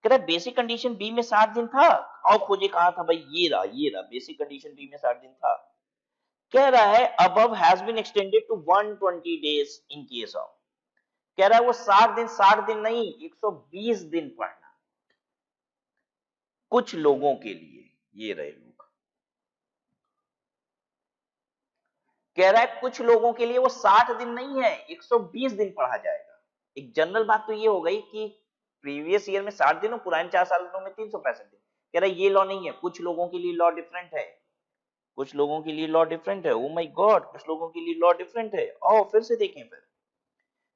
S1: कह रहा है बेसिक कंडीशन बी में 60 दिन था, और खोजे कहा था भाई, ये रहा बेसिक कंडीशन बी में 60 दिन था। कह रहा है above has been extended to 120 days in case of, कह रहा है वो 60 दिन नहीं, 120 दिन पढ़ना कुछ लोगों के लिए, ये रहे लोग। कह रहा है कुछ लोगों के लिए वो 60 दिन नहीं है, 120 दिन पढ़ा जाएगा। एक जनरल बात तो ये हो गई कि प्रीवियस ईयर में 60 दिन और पुराने 4 सालों में 365 दिन। कह रहा है ये लॉ नहीं है, कुछ लोगों के लिए लॉ डिफरेंट है, कुछ लोगों के लिए लॉ डिफरेंट है। ओ माय गॉड, कुछ लोगों के लिए लॉ डिफरेंट है। और फिर से देखें फिर,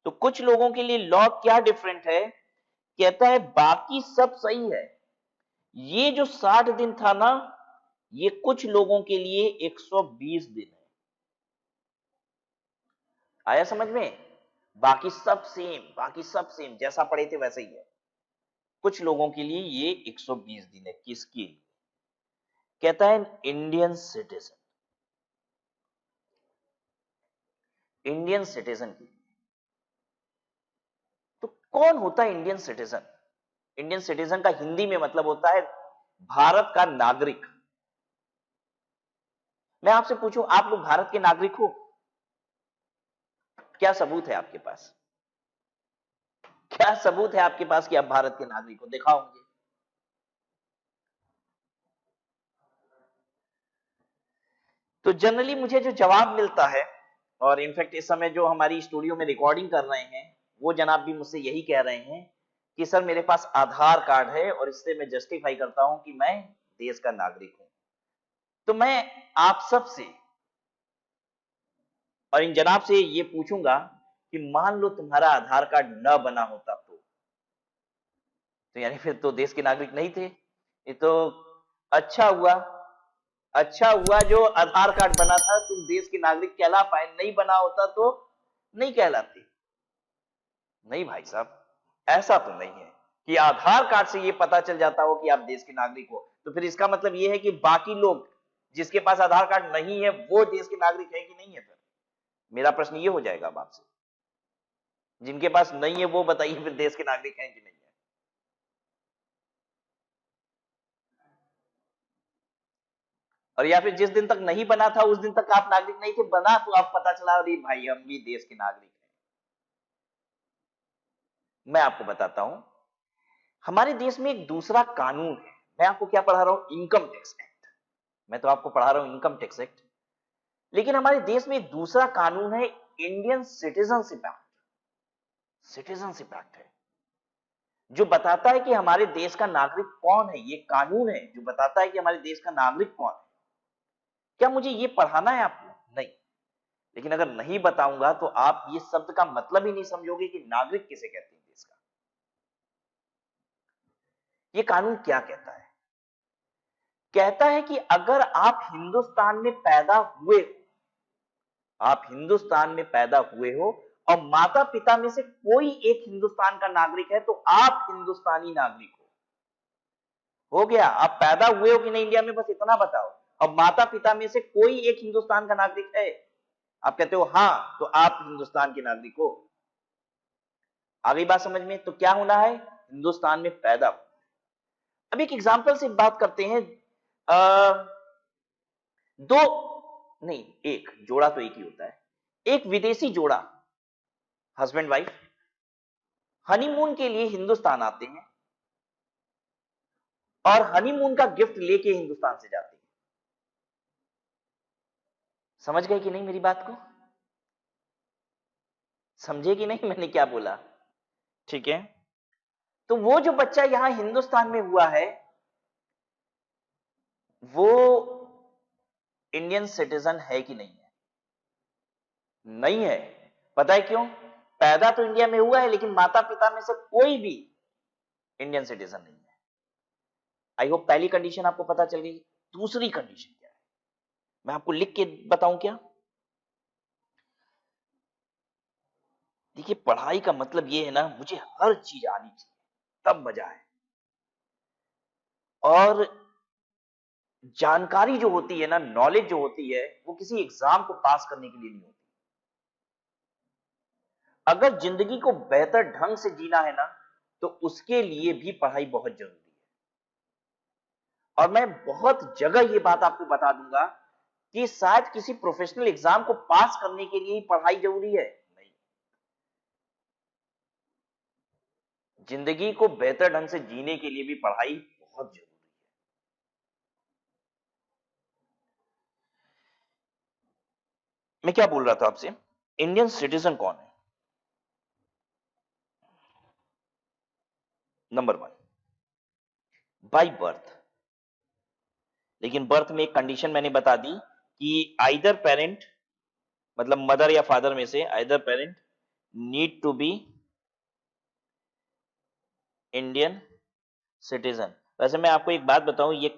S1: तो कुछ लोगों के लिए लॉ क्या डिफरेंट है? कहता है बाकी सब सही है, ये जो 60 दिन था ना, ये कुछ लोगों के लिए 120 दिन है। आया समझ में? बाकी सब सेम जैसा पढ़े थे वैसे ही है। कुछ लोगों के लिए ये 120 दिन है। किसके लिए? कहता है इंडियन सिटीजन, इंडियन सिटीजन की। तो कौन होता है इंडियन सिटीजन? इंडियन सिटीजन का हिंदी में मतलब होता है भारत का नागरिक। मैं आपसे पूछूं, आप लोग भारत के नागरिक हो? क्या सबूत है आपके पास? क्या सबूत है आपके पास कि आप भारत के नागरिक हो? दिखाओ मुझे। तो जनरली मुझे जो जवाब मिलता है, और इनफैक्ट इस समय जो हमारी स्टूडियो में रिकॉर्डिंग कर रहे हैं वो जनाब भी मुझसे यही कह रहे हैं कि सर मेरे पास आधार कार्ड है और इससे मैं जस्टिफाई करता हूं कि मैं देश का नागरिक हूं। तो मैं आप सबसे और इन जनाब से ये पूछूंगा कि मान लो तुम्हारा आधार कार्ड न बना होता तो यानी फिर तो देश के नागरिक नहीं थे। ये तो अच्छा हुआ, अच्छा हुआ जो आधार कार्ड बना था, तुम देश के नागरिक कहला पाए। नहीं बना होता तो नहीं कहलाते। नहीं भाई साहब, ऐसा तो नहीं है कि आधार कार्ड से ये पता चल जाता हो कि आप देश के नागरिक हो। तो फिर इसका मतलब ये है कि बाकी लोग जिसके पास आधार कार्ड नहीं है वो देश के नागरिक है कि नहीं है? फिर मेरा प्रश्न ये हो जाएगा अब आपसे, जिनके पास नहीं है वो बताइए फिर देश के नागरिक हैं कि नहीं है? और या फिर जिस दिन तक नहीं बना था उस दिन तक आप नागरिक नहीं थे, बना तो आप पता चला अरे भाई हम भी देश के नागरिक हैं। मैं आपको बताता हूं, हमारे देश में एक दूसरा कानून है। मैं आपको क्या पढ़ा रहा हूं? Income tax act. मैं तो आपको पढ़ा रहा हूं इनकम टैक्स एक्ट, लेकिन हमारे देश में एक दूसरा कानून है, Indian citizenship act. Citizenship act है जो बताता है कि हमारे देश का नागरिक कौन है। ये कानून है जो बताता है कि हमारे देश का नागरिक कौन है। क्या मुझे ये पढ़ाना है आपको? नहीं। लेकिन अगर नहीं बताऊंगा तो आप ये शब्द का मतलब ही नहीं समझोगे कि नागरिक किसे कहते हैं देश का। ये कानून क्या कहता है? कहता है कि अगर आप हिंदुस्तान में पैदा हुए हो, आप हिंदुस्तान में पैदा हुए हो और माता पिता में से कोई एक हिंदुस्तान का नागरिक है तो आप हिंदुस्तानी नागरिक हो गया। आप पैदा हुए हो कि नहीं इंडिया में, बस इतना बताओ। और माता पिता में से कोई एक हिंदुस्तान का नागरिक है, आप कहते हो हाँ, तो आप हिंदुस्तान के नागरिक हो। आ गई बात समझ में? तो क्या होना है? हिंदुस्तान में पैदा। अब एक एग्जांपल से बात करते हैं। दो नहीं, एक जोड़ा तो एक ही होता है। एक विदेशी जोड़ा, हस्बैंड वाइफ, हनीमून के लिए हिंदुस्तान आते हैं और हनीमून का गिफ्ट लेके हिंदुस्तान से जाते हैं। समझ गए कि नहीं मेरी बात को? समझे कि नहीं मैंने क्या बोला? ठीक है। तो वो जो बच्चा यहां हिंदुस्तान में हुआ है वो इंडियन सिटीजन है कि नहीं है? नहीं है। पता है क्यों? पैदा तो इंडिया में हुआ है लेकिन माता पिता में से कोई भी इंडियन सिटीजन नहीं है। आई होप पहली कंडीशन आपको पता चल गई। दूसरी कंडीशन क्या है मैं आपको लिख के बताऊं क्या? देखिए, पढ़ाई का मतलब ये है ना, मुझे हर चीज आनी चाहिए तब मजा है। और जानकारी जो होती है ना, नॉलेज जो होती है, वो किसी एग्जाम को पास करने के लिए नहीं होती। अगर जिंदगी को बेहतर ढंग से जीना है ना तो उसके लिए भी पढ़ाई बहुत जरूरी है। और मैं बहुत जगह ये बात आपको बता दूंगा कि शायद किसी प्रोफेशनल एग्जाम को पास करने के लिए ही पढ़ाई जरूरी है, नहीं। जिंदगी को बेहतर ढंग से जीने के लिए भी पढ़ाई बहुत जरूरी है। मैं क्या बोल रहा था आपसे? इंडियन सिटीजन कौन है? Number one, by birth. लेकिन बर्थ में एक कंडीशन मैंने बता दी कि आइदर पेरेंट, मतलब मदर या फादर में से either parent need to be Indian citizen. वैसे मैं आपको एक बात बताऊं, ये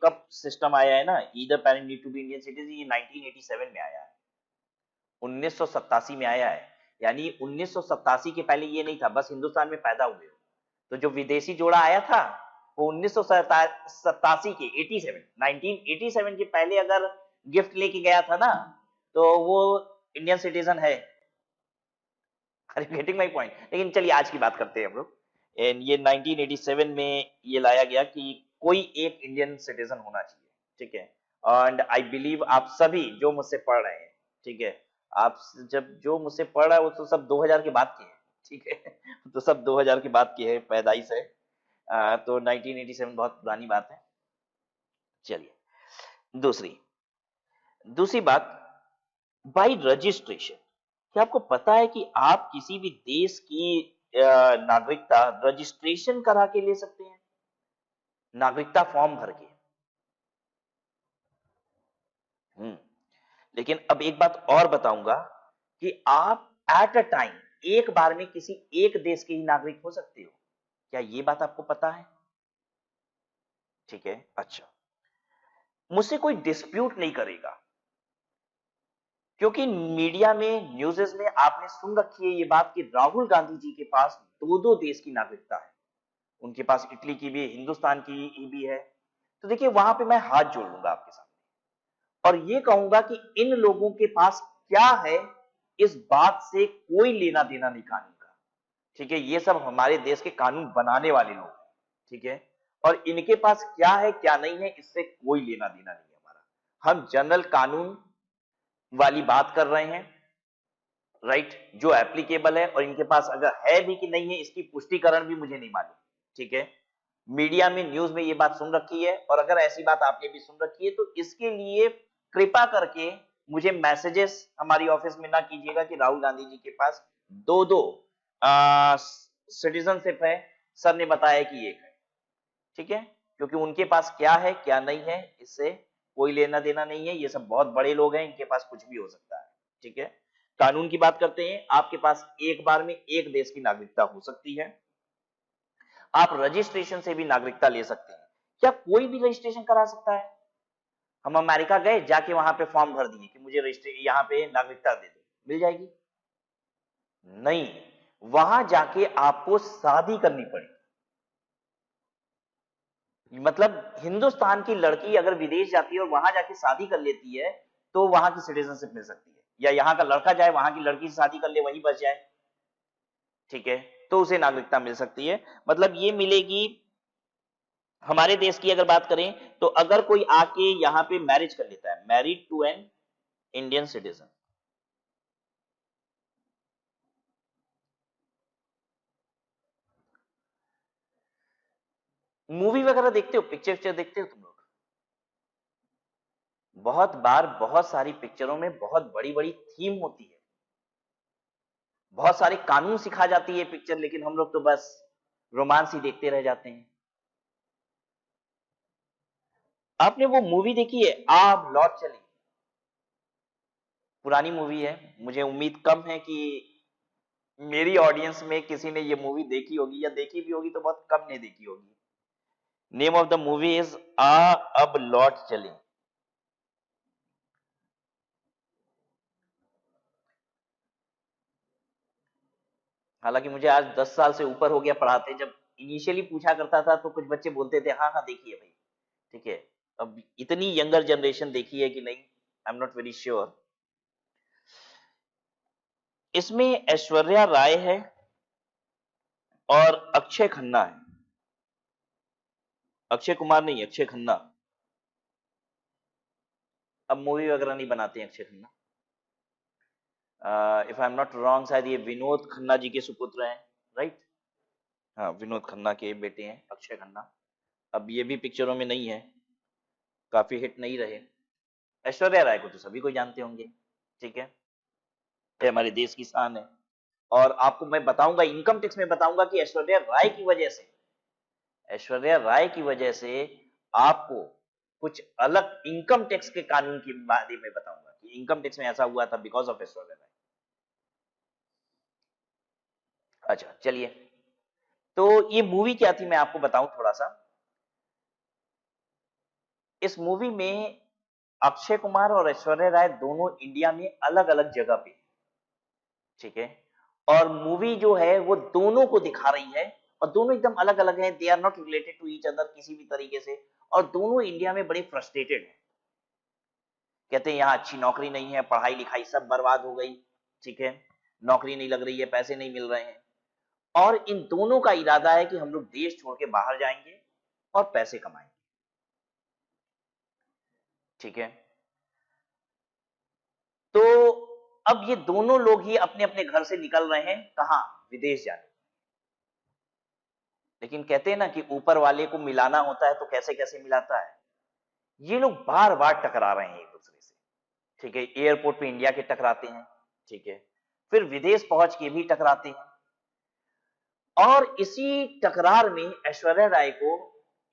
S1: कब सिस्टम आया है ना, either parent need to be Indian citizen, ये 1987 में आया है, 1987 में आया है। यानी 1987 के पहले ये नहीं था बस हिंदुस्तान में पैदा हुए हो। तो जो विदेशी जोड़ा आया था वो 1987 के 1987 के पहले अगर गिफ्ट लेके गया था ना तो वो इंडियन सिटीजन है। Are you getting my point? लेकिन चलिए आज की बात करते हैं हम लोग। एंड ये 1987 में ये लाया गया कि कोई एक इंडियन सिटीजन होना चाहिए, ठीक है। एंड आई बिलीव आप सभी जो मुझसे पढ़ रहे हैं, ठीक है, आप जब जो मुझसे पढ़ रहा है वो तो सब 2000 के बाद के हैं, ठीक है तो सब 2000 के बाद के हैं पैदाइश है। तो 1987 बहुत पुरानी बात है। चलिए दूसरी दूसरी बात, बाय रजिस्ट्रेशन। क्या आपको पता है कि आप किसी भी देश की नागरिकता रजिस्ट्रेशन करा के ले सकते हैं, नागरिकता फॉर्म भर के। लेकिन अब एक बात और बताऊंगा कि आप एट अ टाइम एक बार में किसी एक देश के ही नागरिक हो सकते हो। क्या ये बात आपको पता है? ठीक है, अच्छा। मुझसे कोई डिस्प्यूट नहीं करेगा क्योंकि मीडिया में न्यूज़ेस में आपने सुन रखी है ये बात कि राहुल गांधी जी के पास दो दो देश की नागरिकता है। उनके पास इटली की भी है, हिंदुस्तान की भी है। तो देखिए वहां पे मैं हाथ जोड़ लूंगा आपके सामने और ये कहूंगा कि इन लोगों के पास क्या है इस बात से कोई लेना देना नहीं कानून का, ठीक है। ये सब हमारे देश के कानून बनाने वाले लोग हैं, ठीक है। और इनके पास क्या है क्या नहीं है इससे कोई लेना देना नहीं है हमारा। हम जनरल कानून वाली बात कर रहे हैं, राइट, जो एप्लीकेबल है। और इनके पास अगर है भी कि नहीं है इसकी पुष्टिकरण भी मुझे नहीं मालूम, ठीक है। मीडिया में न्यूज में ये बात सुन रखी है और अगर ऐसी बात आपने भी सुन रखी है तो इसके लिए कृपा करके मुझे मैसेजेस हमारी ऑफिस में ना कीजिएगा कि राहुल गांधी जी के पास दो दो सिटीजनशिप है, सर ने बताया कि एक है, ठीक है। क्योंकि उनके पास क्या है क्या नहीं है इससे कोई लेना देना नहीं है। ये सब बहुत बड़े लोग हैं, इनके पास कुछ भी हो सकता है, ठीक है। कानून की बात करते हैं, आपके पास एक बार में एक देश की नागरिकता हो सकती है। आप रजिस्ट्रेशन से भी नागरिकता ले सकते हैं। क्या कोई भी रजिस्ट्रेशन करा सकता है? हम अमेरिका गए, जाके वहां पे फॉर्म भर दिए कि मुझे रजिस्ट्रेशन यहाँ पे नागरिकता दे दो, मिल जाएगी? नहीं, वहां जाके आपको शादी करनी पड़ेगी। मतलब हिंदुस्तान की लड़की अगर विदेश जाती है और वहां जाके शादी कर लेती है तो वहां की सिटीजनशिप मिल सकती है, या यहाँ का लड़का जाए वहां की लड़की से शादी कर ले वहीं बस जाए, ठीक है, तो उसे नागरिकता मिल सकती है। मतलब ये मिलेगी। हमारे देश की अगर बात करें तो अगर कोई आके यहाँ पे मैरिज कर लेता है, married to an Indian citizen, movie वगैरह देखते हो, पिक्चर पिक्चर देखते हो तुम लोग? बहुत बार बहुत सारी पिक्चरों में बहुत बड़ी बड़ी थीम होती है, बहुत सारे कानून सिखा जाती है पिक्चर, लेकिन हम लोग तो बस रोमांस ही देखते रह जाते हैं। आपने वो मूवी देखी है आप लौट चली? पुरानी मूवी है, मुझे उम्मीद कम है कि मेरी ऑडियंस में किसी ने ये मूवी देखी होगी, या देखी भी होगी तो बहुत कम ने देखी होगी। Name of the movie is Aa Ab Laut चले। हालांकि मुझे आज 10 साल से ऊपर हो गया पढ़ाते। जब इनिशियली पूछा करता था तो कुछ बच्चे बोलते थे हाँ हाँ देखिए भाई, ठीक है। अब इतनी यंगर जनरेशन देखी है कि नहीं, I am not very sure. इसमें ऐश्वर्या राय है और अक्षय खन्ना है। अक्षय कुमार नहीं, अक्षय खन्ना। अब मूवी वगैरह नहीं बनाते हैं Akshay Khanna. If I am not wrong शायद ये विनोद खन्ना जी के सुपुत्र हैं, राइट। हाँ, विनोद खन्ना के बेटे हैं अक्षय खन्ना। अब ये भी पिक्चरों में नहीं है, काफी हिट नहीं रहे। ऐश्वर्या राय को तो सभी को जानते होंगे, ठीक है, ये हमारे देश की शान है। और आपको मैं बताऊंगा, इनकम टैक्स में बताऊंगा कि ऐश्वर्या राय की वजह से आपको कुछ अलग इनकम टैक्स के कानून के बारे में बताऊंगा कि इनकम टैक्स में ऐसा हुआ था बिकॉज ऑफ ऐश्वर्या राय। अच्छा चलिए, तो ये मूवी क्या थी मैं आपको बताऊं थोड़ा सा। इस मूवी में अक्षय कुमार और ऐश्वर्या राय दोनों इंडिया में अलग अलग जगह पे, ठीक है। और मूवी जो है वो दोनों को दिखा रही है और दोनों एकदम अलग अलग हैं, they are not related to each other किसी भी तरीके से, और दोनों इंडिया में बड़े फ्रस्ट्रेटेड हैं। कहते हैं यहाँ अच्छी नौकरी नहीं है, पढ़ाई लिखाई सब बर्बाद हो गई, ठीक है, नौकरी नहीं लग रही है, पैसे नहीं मिल रहे हैं, और इन दोनों का इरादा है कि हम लोग देश छोड़ के बाहर जाएंगे और पैसे कमाएंगे, ठीक है। तो अब ये दोनों लोग ही अपने अपने घर से निकल रहे हैं, कहां, विदेश जाने। लेकिन कहते हैं ना कि ऊपर वाले को मिलाना होता है तो कैसे कैसे मिलाता है। ये लोग बार बार टकरा रहे हैं एक दूसरे से, ठीक है, एयरपोर्ट पे इंडिया के टकराते हैं, ठीक है, फिर विदेश पहुंच के भी टकराते हैं, और इसी टकरार में ऐश्वर्या राय को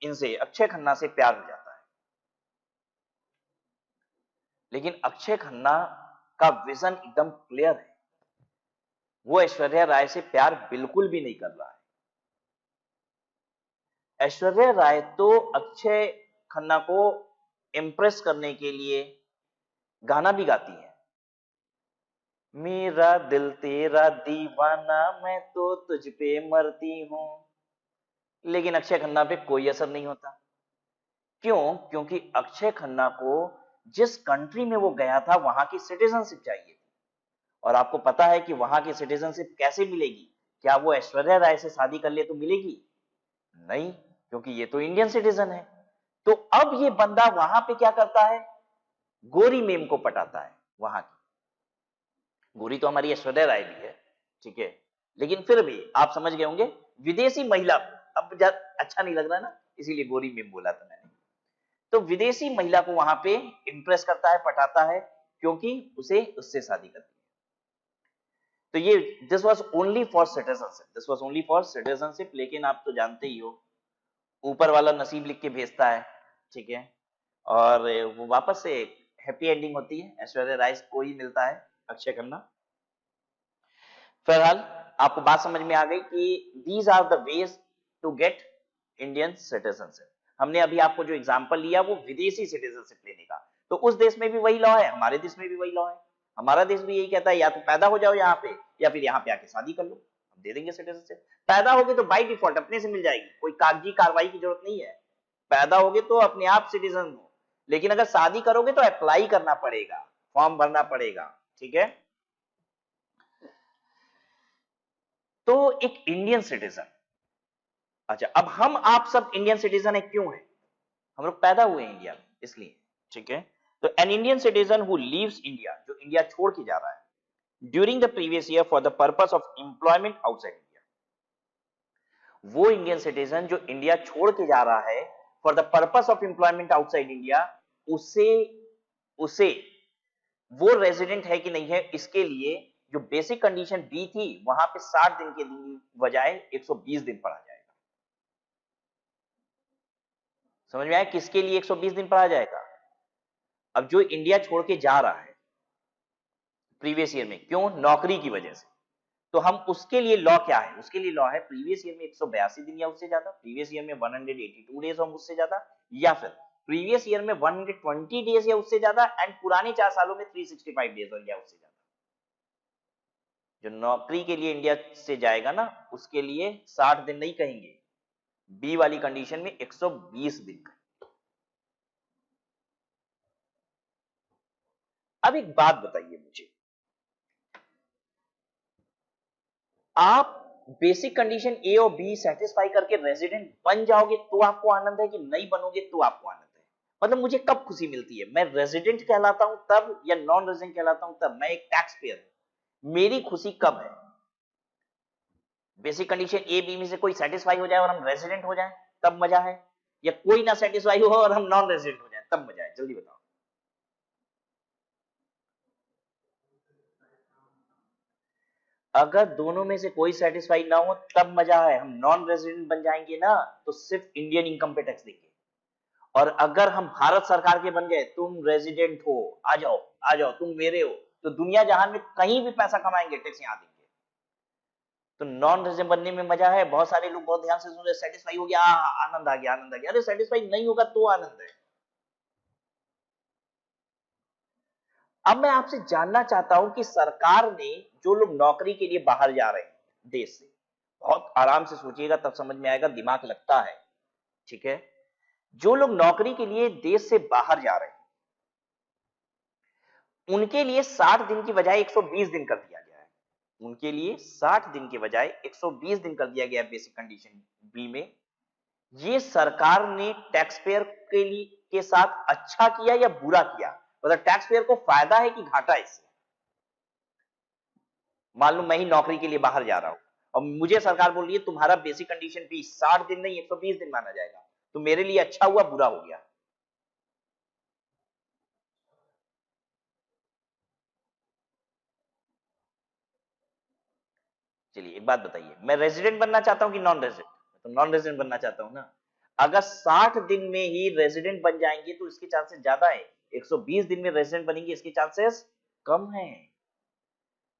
S1: इनसे, अक्षय खन्ना से प्यार हो जाता है। लेकिन अक्षय खन्ना का विजन एकदम क्लियर है, वो ऐश्वर्या राय से प्यार बिल्कुल भी नहीं कर रहा है। ऐश्वर्या राय तो अक्षय खन्ना को इम्प्रेस करने के लिए गाना भी गाती है, मेरा दिल तेरा दीवाना, मैं तो तुझ पे मरती हूं। लेकिन अक्षय खन्ना पे कोई असर नहीं होता। क्यों? क्योंकि अक्षय खन्ना को जिस कंट्री में वो गया था वहां की सिटीजनशिप चाहिए थी, और आपको पता है कि वहां की सिटीजनशिप कैसे मिलेगी? क्या वो ऐश्वर्या राय से शादी कर ले तो मिलेगी? नहीं, क्योंकि ये तो इंडियन सिटीजन है। तो अब ये बंदा वहां पे क्या करता है, गोरी मेम को पटाता है। वहां की गोरी तो हमारी ऐश्वर्या राय भी है, ठीक है, लेकिन फिर भी आप समझ गए होंगे, विदेशी महिला, अब अच्छा नहीं लग रहा ना, इसीलिए गोरी मेम बोला था मैंने। तो विदेशी महिला को वहां पे इंप्रेस करता है, पटाता है, क्योंकि उसे उससे शादी करनी है। तो ये this was only for citizenship, this was only for citizenship. लेकिन आप तो जानते ही हो, ऊपर वाला नसीब लिख के भेजता है, ठीक है, और वो वापस से हैप्पी एंडिंग होती है, ऐश्वर्या राय को ही मिलता है अक्षय खन्ना। फिलहाल आपको बात समझ में आ गई कि these are the ways to get Indian citizenship. हमने अभी आपको जो एग्जांपल लिया वो विदेशी सिटीजनशिप लेने का, तो उस देश में भी वही लॉ है, हमारे देश में भी वही लॉ है। हमारा देश भी यही कहता है, या तो पैदा हो जाओ यहाँ पे, या फिर यहाँ पे आके शादी कर लो, हम दे देंगे सिटीजनशिप। पैदा होगे तो बाय डिफॉल्ट अपने से मिल जाएगी, कोई कागजी कार्रवाई की जरूरत नहीं है। पैदा होगे तो अपने आप सिटीजन हो, लेकिन अगर शादी करोगे तो अप्लाई करना पड़ेगा, फॉर्म भरना पड़ेगा, ठीक है। तो एक इंडियन सिटीजन, अच्छा, अब हम आप सब इंडियन सिटीजन है, क्यों है? हम लोग पैदा हुए हैं इंडिया में, इसलिए, ठीक है। तो N Indian citizen who leaves India, जो इंडिया छोड़ के जा रहा है during the previous year for the purpose of employment outside India, वो इंडियन सिटीजन जो इंडिया छोड़ के जा रहा है for the purpose of employment outside India, उसे उसे वो रेजिडेंट है कि नहीं है, इसके लिए जो बेसिक कंडीशन दी थी वहां पे 60 दिन के दिन बजाय 120 दिन पढ़ा जाएगा। समझ में आया किसके लिए 120 दिन पढ़ा जाएगा? अब जो इंडिया छोड़ के जा रहा है प्रीवियस ईयर में, क्यों? नौकरी की वजह से, तो हम उसके लिए लॉ क्या है? उसके लिए लॉ है प्रीवियस ईयर में 182 दिन या उससे ज्यादा, प्रीवियस ईयर में 182 डेज और उससे ज्यादा, या फिर प्रीवियस ईयर में 120 डेज या उससे ज्यादा, एंड पुराने 4 सालों में 365 डेज और या उससे ज्यादा। जो नौकरी के लिए इंडिया से जाएगा ना, उसके लिए 60 दिन नहीं कहेंगे, बी वाली कंडीशन में 120 दिन कहेंगे। अब एक बात बताइए मुझे, आप बेसिक कंडीशन ए और बी सेटिस्फाई करके रेजिडेंट बन जाओगे तो आपको आनंद है, कि नहीं बनोगे तो आपको आनंद है? मतलब मुझे कब खुशी मिलती है? मैं रेजिडेंट कहलाता हूं तब, या नॉन रेजिडेंट कहलाता हूं तब? मैं एक टैक्स पेयर हूं, मेरी खुशी कब है? बेसिक कंडीशन ए बी में से कोई सेटिस्फाई हो जाए और हम रेजिडेंट हो जाए तब मजा है, या कोई ना सेटिस्फाई हो और हम नॉन रेजिडेंट हो जाए तब मजा है? जल्दी बताओ। अगर दोनों में से कोई सेटिस्फाई ना हो तब मजा है, हम नॉन रेजिडेंट बन जाएंगे ना, तो सिर्फ इंडियन इनकम पे टैक्स देंगे। और अगर हम भारत सरकार के बन गए, तुम रेजिडेंट हो, आ जाओ, आ जाओ, तुम मेरे हो, तो दुनिया जहान में कहीं भी पैसा कमाएंगे, टैक्स यहां देंगे। तो नॉन रेजिडेंट बनने में मजा है। बहुत सारे लोग बहुत ध्यान से सुन रहे, सेटिस्फाई हो गया, आनंद आ गया, आनंद आ गया। अरे सेटिस्फाई नहीं होगा तो आनंद है। अब मैं आपसे जानना चाहता हूं कि सरकार ने, जो लोग नौकरी के लिए बाहर जा रहे हैं देश से, बहुत आराम से सोचिएगा तब समझ में आएगा, दिमाग लगता है, ठीक है। जो लोग नौकरी के लिए देश से बाहर जा रहे हैं, उनके लिए 60 दिन की बजाय 120 दिन कर दिया गया है। उनके लिए 60 दिन के बजाय 120 दिन कर दिया गया है बेसिक कंडीशन बी में। ये सरकार ने टैक्स पेयर के लिए के साथ अच्छा किया या बुरा किया? मतलब टैक्स पेयर को फायदा है कि घाटा है इससे? मान लो मैं ही नौकरी के लिए बाहर जा रहा हूं और मुझे सरकार बोल रही है तुम्हारा बेसिक कंडीशन बी 60 दिन नहीं 120 दिन माना जाएगा, तो मेरे लिए अच्छा हुआ बुरा हो गया? चलिए एक बात बताइए, मैं रेजिडेंट बनना चाहता हूं कि नॉन रेजिडेंट? तो नॉन रेजिडेंट बनना चाहता हूं ना। अगर 60 दिन में ही रेजिडेंट बन जाएंगे तो इसके चांसेस ज्यादा है, 120 दिन में रेजिडेंट बनेंगे इसके चांसेस कम है।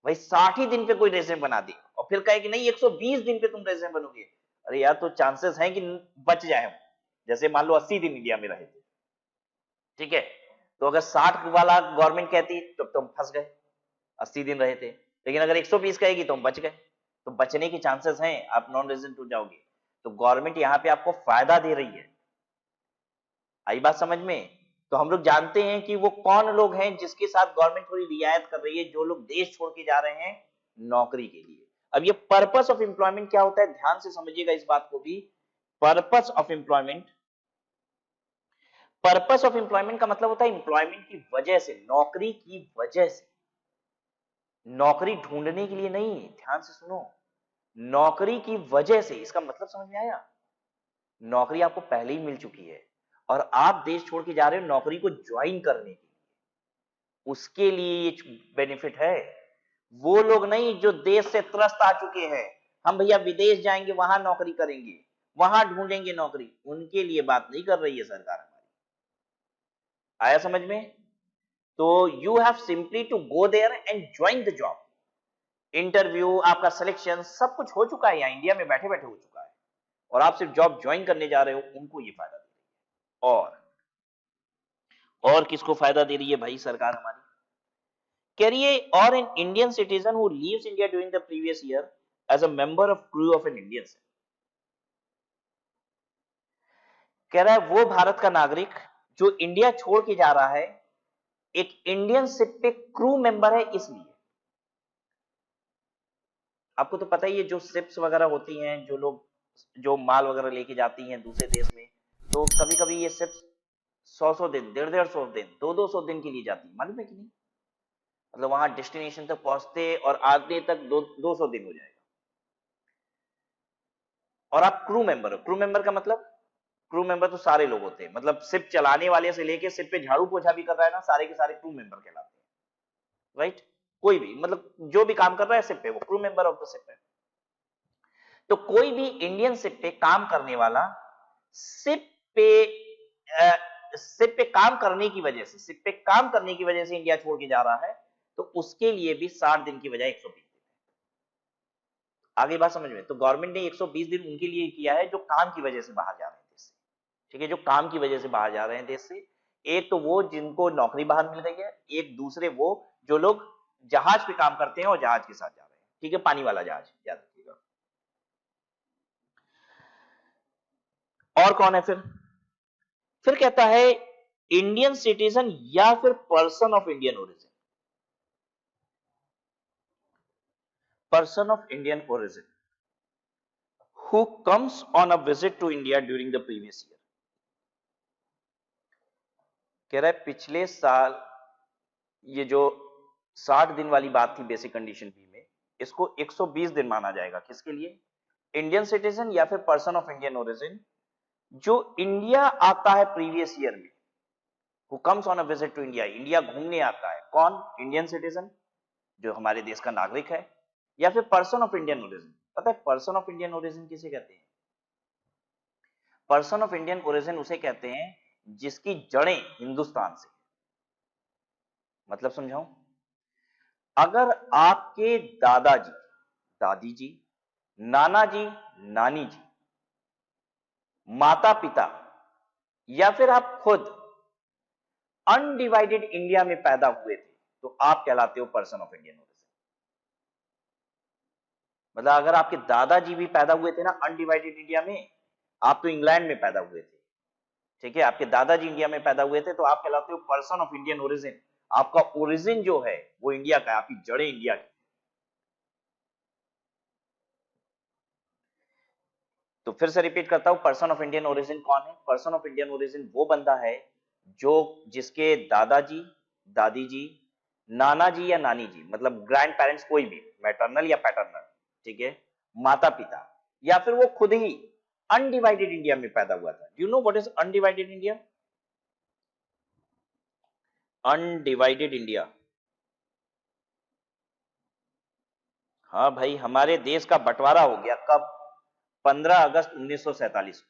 S1: भाई 60 ही दिन पे कोई रेजिडेंट बना दे और फिर कहे कि नहीं 120 दिन पे तुम रेजिडेंट बनोगे, अरे यार तो चांसेस हैं कि बच जाए हम। जैसे मान लो 80 दिन इंडिया में रहे थे, ठीक है, तो अगर 60 वाला गवर्नमेंट कहती तो तुम फंस गए, 80 दिन रहे थे। लेकिन अगर 120 कहेगी तो हम बच गए, तो बचने के चांसेस हैं, आप नॉन रेजिडेंट हो जाओगे। तो गवर्नमेंट यहाँ पे आपको फायदा दे रही है। आई बात समझ में? तो हम लोग जानते हैं कि वो कौन लोग हैं जिसके साथ गवर्नमेंट थोड़ी रियायत कर रही है, जो लोग देश छोड़ के जा रहे हैं नौकरी के लिए। अब ये पर्पस ऑफ एम्प्लॉयमेंट क्या होता है, ध्यान से समझिएगा इस बात को भी। Purpose of employment, purpose of employment का मतलब होता है एम्प्लॉयमेंट की वजह से, नौकरी की वजह से, नौकरी ढूंढने के लिए नहीं। ध्यान से सुनो, नौकरी की वजह से, इसका मतलब समझ में आया? नौकरी आपको पहले ही मिल चुकी है और आप देश छोड़ के जा रहे हो नौकरी को ज्वाइन करने के लिए, उसके लिए ये बेनिफिट है। वो लोग नहीं जो देश से त्रस्त आ चुके हैं, हम भैया विदेश जाएंगे वहां नौकरी करेंगे, वहां ढूंढेंगे नौकरी, उनके लिए बात नहीं कर रही है सरकार हमारी। आया समझ में? तो you have simply to go there and join the job. Interview, आपका सिलेक्शन सब कुछ हो चुका है, यहाँ इंडिया में बैठे बैठे हो चुका है, और आप सिर्फ जॉब ज्वाइन करने जा रहे हो, उनको ये फायदा दे रही है। और किसको फायदा दे रही है भाई सरकार हमारी? कह रही है, और an Indian citizen who leaves India during the previous year as a member of crew of an Indian ship. कह रहा है वो भारत का नागरिक जो इंडिया छोड़ के जा रहा है, एक इंडियन शिप पे क्रू मेंबर है इसलिए। आपको तो पता ही है जो शिप्स वगैरह होती हैं, जो लोग जो माल वगैरह लेके जाती हैं दूसरे देश में, तो कभी कभी ये शिप्स 100 दिन, 150 दिन, 200 दिन के लिए जाती है, मालूम है कि नहीं? मतलब वहां डेस्टिनेशन तक पहुंचते और आगे तक 200 दिन हो जाएगा। और आप क्रू मेंबर हो, क्रू मेंबर का मतलब, क्रू मेंबर तो सारे लोग होते हैं, मतलब शिप चलाने वाले से लेके शिप पे झाड़ू पोछा भी कर रहा है ना, सारे के सारे क्रू मेंबर कहलाते हैं, राइट? कोई भी मतलब जो भी काम कर रहा है शिप पे, वो crew member of the ship है। तो कोई भी इंडियन शिप पे काम करने वाला, शिप पे शिप पे काम करने की वजह से, शिप पे काम करने की वजह से इंडिया छोड़ के जा रहा है, तो उसके लिए भी 60 दिन की बजाय 120 दिन। आगे बात समझ में? तो गवर्नमेंट ने 120 दिन उनके लिए किया है जो काम की वजह से बाहर जा रहे हैं देश से, ठीक है, जो काम की वजह से बाहर जा रहे हैं देश से। एक तो वो जिनको नौकरी बाहर मिल गई है, एक दूसरे वो जो लोग जहाज पे काम करते हैं और जहाज के साथ जा रहे हैं, ठीक है, पानी वाला जहाज, याद रखिएगा। और कौन है फिर कहता है इंडियन सिटीजन या फिर person of Indian origin, person of Indian origin who comes on a visit to India during the previous year। कह रहा है पिछले साल, ये जो 60 दिन वाली बात थी बेसिक कंडीशन बी में, इसको 120 दिन माना जाएगा। किसके लिए? इंडियन सिटीजन या फिर पर्सन ऑफ इंडियन ओरिजिन जो इंडिया आता है प्रीवियस ईयर में, who comes on a visit to India, India घूमने आता है। कौन? इंडियन सिटीजन जो हमारे देश का नागरिक है, या फिर पर्सन ऑफ इंडियन ओरिजिन। पता है पर्सन ऑफ इंडियन ओरिजिन किसे कहते हैं? पर्सन ऑफ इंडियन ओरिजिन उसे कहते हैं जिसकी जड़ें हिंदुस्तान से। मतलब समझाऊं? अगर आपके दादाजी, दादी जी, नाना जी, नानी जी, माता पिता, या फिर आप खुद अनडिवाइडेड इंडिया में पैदा हुए थे, तो आप कहलाते हो पर्सन ऑफ इंडियन ओरिजिन। मतलब अगर आपके दादाजी भी पैदा हुए थे ना अनडिवाइडेड इंडिया में, आप तो इंग्लैंड में पैदा हुए थे, ठीक है, आपके दादाजी इंडिया में पैदा हुए थे, तो आप कहलाते हो पर्सन ऑफ इंडियन ओरिजिन। आपका ओरिजिन जो है वो इंडिया का है, आपकी जड़ें इंडिया की। तो फिर से रिपीट करता हूं, पर्सन ऑफ इंडियन ओरिजिन कौन है? पर्सन ऑफ इंडियन ओरिजिन वो बंदा है जो जिसके दादाजी, दादी जी, नाना जी या नानी जी, मतलब ग्रैंड पेरेंट्स कोई भी, मैटरनल या पैटर्नल, ठीक है, माता पिता, या फिर वो खुद ही अनडिवाइडेड इंडिया में पैदा हुआ था। You know what is undivided India? Undivided India, हाँ भाई, हमारे देश का बंटवारा हो गया कब? 15 अगस्त 1947 को।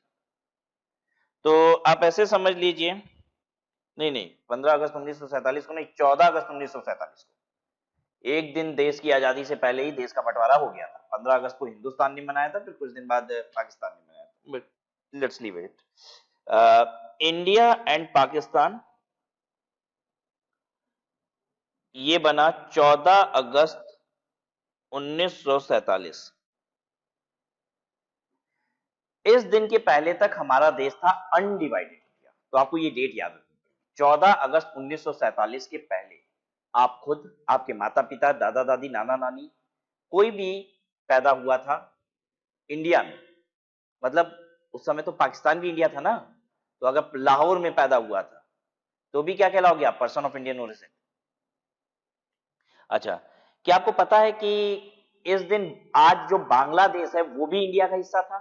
S1: तो आप ऐसे समझ लीजिए, नहीं नहीं, 15 अगस्त 1947 को नहीं, 14 अगस्त 1947 को, एक दिन देश की आजादी से पहले ही देश का बंटवारा हो गया था। 15 अगस्त को हिंदुस्तान ने मनाया था, फिर कुछ दिन बाद पाकिस्तान ने मनाया था, but let's leave it. India and Pakistan ये बना 14 अगस्त 1947। इस दिन के पहले तक हमारा देश था अनडिवाइडेड इंडिया, तो आपको ये डेट याद रखनी पड़ेगी। 14 अगस्त 1947 के पहले आप खुद, आपके माता पिता, दादा दादी, नाना नानी, कोई भी पैदा हुआ था इंडिया में, मतलब उस समय तो पाकिस्तान भी इंडिया था ना, तो अगर लाहौर में पैदा हुआ था तो भी क्या कहलाओगे आप? Person of Indian origin. अच्छा, क्या आपको पता है कि इस दिन आज जो बांग्लादेश है वो भी इंडिया का हिस्सा था?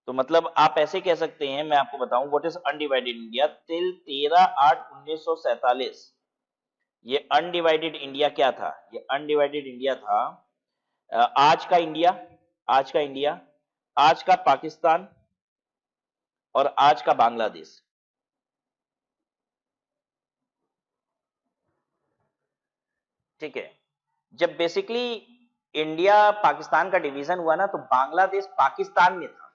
S1: तो मतलब आप ऐसे कह सकते हैं, मैं आपको बताऊं what is undivided India. Till 13/8/1947 ये अनडिवाइडेड इंडिया क्या था? ये अनडिवाइडेड इंडिया था आज का इंडिया, आज का इंडिया, आज का पाकिस्तान और आज का बांग्लादेश। ठीक है, जब बेसिकली इंडिया पाकिस्तान का डिवीजन हुआ ना, तो बांग्लादेश पाकिस्तान में था।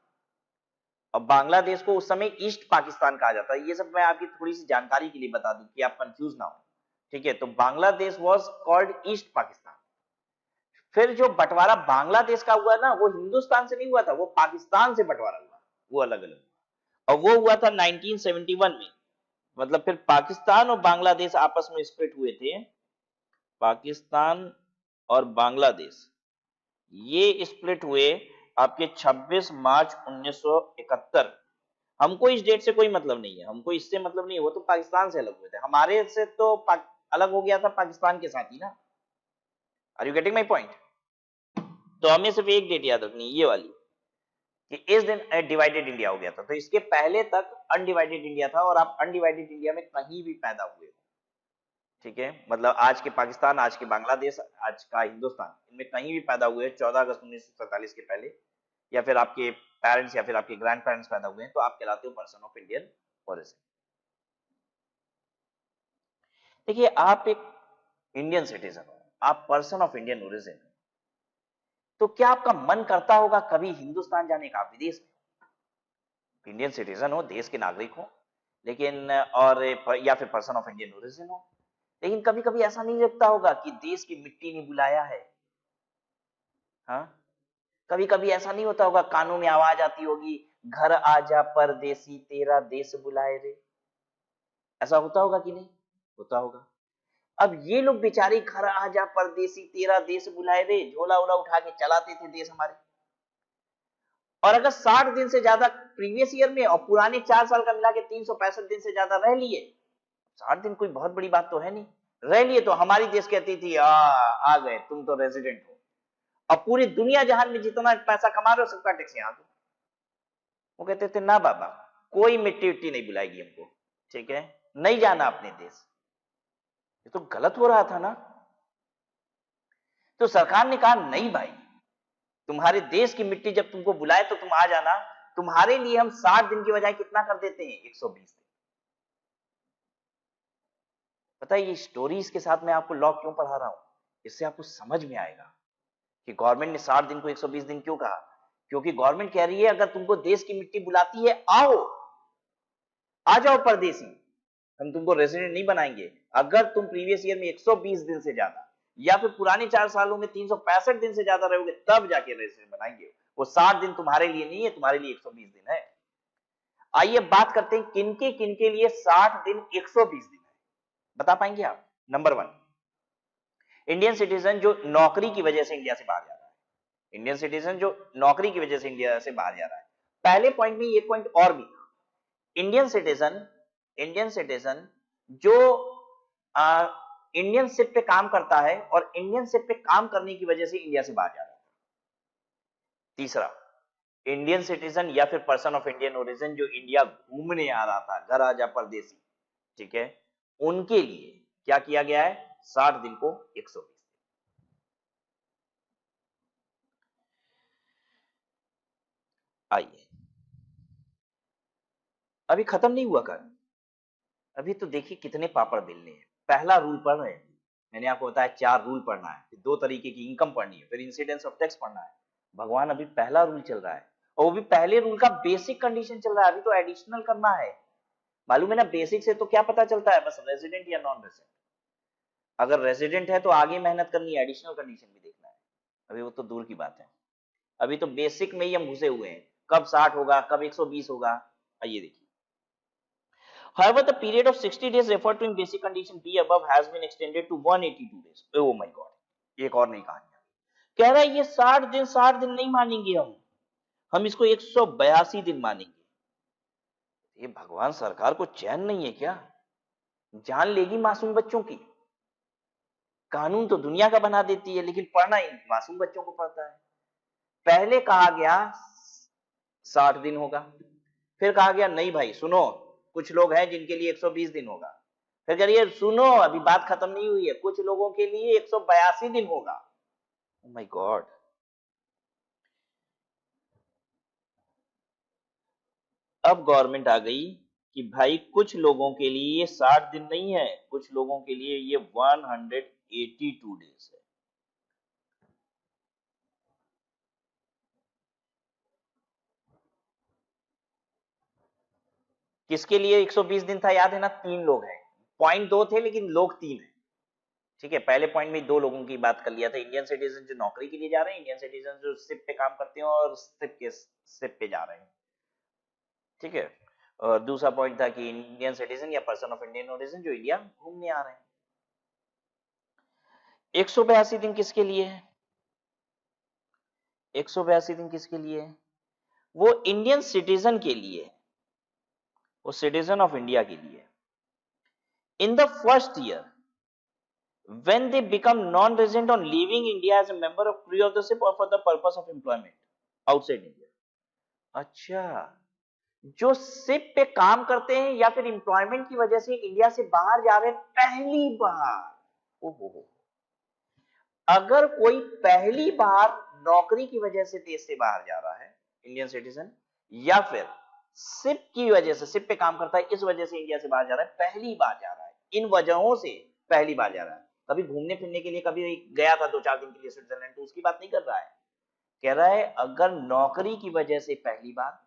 S1: अब बांग्लादेश को उस समय ईस्ट पाकिस्तान कहा जाता है। ये सब मैं आपकी थोड़ी सी जानकारी के लिए बता दूं कि आप कंफ्यूज ना हो, ठीक है। तो Bangladesh was called east Pakistan. फिर जो बंटवारा बांग्लादेश का हुआ ना, वो हिंदुस्तान से नहीं हुआ था, वो पाकिस्तान से बंटवारा हुआ, वो अलग अलग हुआ। और वो हुआ था 1971 में। मतलब फिर पाकिस्तान और बांग्लादेश आपस में स्प्लिट हुए थे। पाकिस्तान और बांग्लादेश ये स्प्लिट हुए आपके 26 मार्च 1971। हमको इस डेट से कोई मतलब नहीं है, हमको इससे मतलब नहीं है, वो तो पाकिस्तान से अलग हुए थे, हमारे से तो अलग हो गया था पाकिस्तान के साथ ही ना। Are you getting my point? तो हमें सिर्फ एक डेट याद रखनी है, ये वाली, कि इस दिन डिवाइडेड इंडिया हो गया था। तो इसके पहले तक अनडिवाइडेड इंडिया था, और आप अनडिवाइडेड इंडिया में कहीं भी पैदा हुए हो, ठीक है, मतलब आज के पाकिस्तान, आज के बांग्लादेश, आज का हिंदुस्तान, इनमें कहीं भी पैदा हुए 14 अगस्त 1947 के पहले, या फिर आपके पेरेंट्स या फिर आपके ग्रैंड पेरेंट्स पैदा हुए हैं, तो आप कहलाते हो पर्सन ऑफ इंडियन ओरिजिन। देखिए, आप एक इंडियन सिटीजन हो, आप पर्सन ऑफ इंडियन ओरिजिन हो, तो क्या आपका मन करता होगा कभी हिंदुस्तान जाने का? विदेश में इंडियन सिटीजन हो, देश के नागरिक हो, लेकिन और या फिर पर्सन ऑफ इंडियन ओरिजिन हो, लेकिन कभी कभी ऐसा नहीं लगता होगा कि देश की मिट्टी ने बुलाया है? हाँ, कभी कभी ऐसा नहीं होता होगा, कानों में आवाज आती होगी, घर आजा परदेसी तेरा देश बुलाए रे? ऐसा होता होगा कि नहीं? होता होगा। अब ये लोग बेचारे घर आजा परदेसी तेरा देश बुलाए रे झोला उला उठा के चलाते थे देश हमारे। और अगर 60 दिन से ज्यादा प्रीवियस ईयर में और पुराने 4 साल का मिला के 365 दिन से ज्यादा रह लिए, 60 दिन कोई बहुत बड़ी बात तो है नहीं, रह लिए, तो हमारी देश कहती थी आ गए, तुम तो रेजिडेंट हो, अब पूरी दुनिया जहान में जितना पैसा कमा रहे हो सबका टैक्स यहाँ दो। वो कहते थे ना बाबा, कोई मिट्टी उट्टी नहीं बुलाएगी हमको, ठीक है, नहीं जाना अपने देश। ये तो गलत हो रहा था ना। तो सरकार ने कहा नहीं भाई, तुम्हारे देश की मिट्टी जब तुमको बुलाए तो तुम आ जाना, तुम्हारे लिए हम 60 दिन की बजाय कितना कर देते हैं, 120 दिन। पता है ये स्टोरीज के साथ मैं आपको लॉ क्यों पढ़ा रहा हूं? इससे आपको समझ में आएगा कि गवर्नमेंट ने 60 दिन को 120 दिन क्यों कहा। क्योंकि गवर्नमेंट कह रही है अगर तुमको देश की मिट्टी बुलाती है, आओ, आ जाओ परदेसी, हम तुमको रेजिडेंट नहीं बनाएंगे, अगर तुम प्रीवियस ईयर में 120 दिन से ज्यादा या फिर पुराने 4 सालों में 365 दिन से ज्यादा रहोगे तब जाके रेजिडेंट बनाएंगे। वो 60 दिन तुम्हारे लिए नहीं है, तुम्हारे लिए 120 दिन है। आइए बात करते हैं किन के लिए 60 दिन 120 दिन है, बता पाएंगे आप? नंबर 1, इंडियन सिटीजन जो नौकरी की वजह से इंडिया से बाहर जा रहा है। इंडियन सिटीजन जो नौकरी की वजह से इंडिया से बाहर जा रहा है। पहले पॉइंट में एक पॉइंट और भी था, इंडियन सिटीजन जो इंडियन शिप पे काम करता है और इंडियन शिप पे काम करने की वजह से इंडिया से बाहर जा रहा है। तीसरा, इंडियन सिटीजन या फिर पर्सन ऑफ इंडियन ओरिजिन जो इंडिया घूमने आ रहा था, घर आजा परदेसी, ठीक है, उनके लिए क्या किया गया है? 60 दिन को 120। आइए, अभी खत्म नहीं हुआ कर, अभी तो देखिए कितने पापड़ बेलने हैं। पहला रूल पढ़ रहे हैं, मैंने आपको बताया 4 रूल पढ़ना है, फिर 2 तरीके की इनकम पढ़नी है, फिर इंसिडेंस ऑफ टैक्स पढ़ना है। भगवान, अभी पहला रूल चल रहा है और वो भी पहले रूल का बेसिक कंडीशन चल रहा है, अभी तो एडिशनल करना है। मालूम है ना, बेसिक से तो क्या पता चलता है? बस रेजिडेंट या नॉन रेजिडेंट। अगर रेजिडेंट है तो आगे मेहनत करनी है, एडिशनल कंडीशन भी देखना है। अभी वो तो दूर की बात है, अभी तो बेसिक में ही हम घुसे हुए हैं। कब 60 होगा, कब 120 होगा, आइए देखिए। However, the period of 60 days referred to in basic condition B above has been extended to 182 days. Oh my God! एक और नई कहानी कह रहा है, ये 60 दिन नहीं मानेंगे हम इसको 182 दिन मानेंगे। ये भगवान, सरकार को चैन नहीं है क्या? जान लेगी मासूम बच्चों की। कानून तो दुनिया का बना देती है, लेकिन पढ़ना ही मासूम बच्चों को पड़ता है। पहले कहा गया 60 दिन होगा, फिर कहा गया नहीं भाई सुनो, कुछ लोग हैं जिनके लिए 120 दिन होगा। फिर कह रही है सुनो, अभी बात खत्म नहीं हुई है, कुछ लोगों के लिए 182 दिन होगा। Oh my God! अब गवर्नमेंट आ गई कि भाई कुछ लोगों के लिए ये 60 दिन नहीं है, कुछ लोगों के लिए ये 182 डेज है। किसके लिए 120 दिन था याद है ना? 3 लोग हैं, पॉइंट 2 थे लेकिन लोग 3 हैं। ठीक है, पहले पॉइंट में 2 लोगों की बात कर लिया था, इंडियन सिटीजन जो नौकरी के लिए जा रहे हैं, इंडियन सिटीजन जो शिप पे काम करते हैं और शिप पे जा रहे हैं। ठीक है, और दूसरा पॉइंट था कि इंडियन सिटीजन या पर्सन ऑफ इंडियन ओरिजिन जो इंडिया घूमने आ रहे हैं। 182 दिन किसके लिए है? 182 दिन किसके लिए है? वो इंडियन सिटीजन के लिए, वो सिटीजन ऑफ इंडिया के लिए। In the first year when they become non-resident on leaving India as a member of crew of the ship or for the purpose of employment outside India. अच्छा, जो ship पे काम करते हैं या फिर एम्प्लॉयमेंट की वजह से इंडिया से बाहर जा रहे हैं पहली बार। ओहो, अगर कोई पहली बार नौकरी की वजह से देश से बाहर जा रहा है, इंडियन सिटीजन, या फिर शिप की वजह से, शिप पे काम करता है इस वजह से इंडिया से बाहर जा रहा है, पहली बार जा रहा है, इन वजहों से पहली बार जा रहा है। कभी घूमने फिरने के लिए कभी गया था 2-4 दिन के लिए स्विट्जरलैंड, तो उसकी बात नहीं कर रहा है। कह रहा है अगर नौकरी की वजह से पहली बार,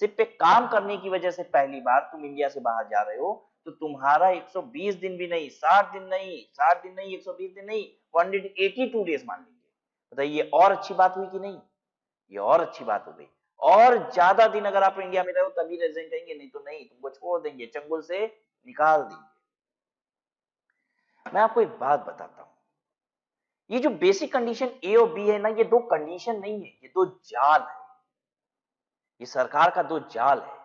S1: शिप पे काम करने की वजह से पहली बार तुम इंडिया से बाहर जा रहे हो, तो तुम्हारा 120 दिन भी नहीं, 60 दिन नहीं, 120 दिन नहीं, 182 डेज मान लेंगे। बताइए और अच्छी बात हुई कि नहीं? ये और अच्छी बात हो गई। और ज्यादा दिन अगर आप इंडिया में रहो तभी रेजिडेंट कहेंगे, नहीं तो नहीं, तुमको छोड़ देंगे, चंगुल से निकाल देंगे। मैं आपको एक बात बताता हूं, ये जो बेसिक कंडीशन ए और बी है ना, ये 2 कंडीशन नहीं है, ये 2 जाल है। ये सरकार का 2 जाल है।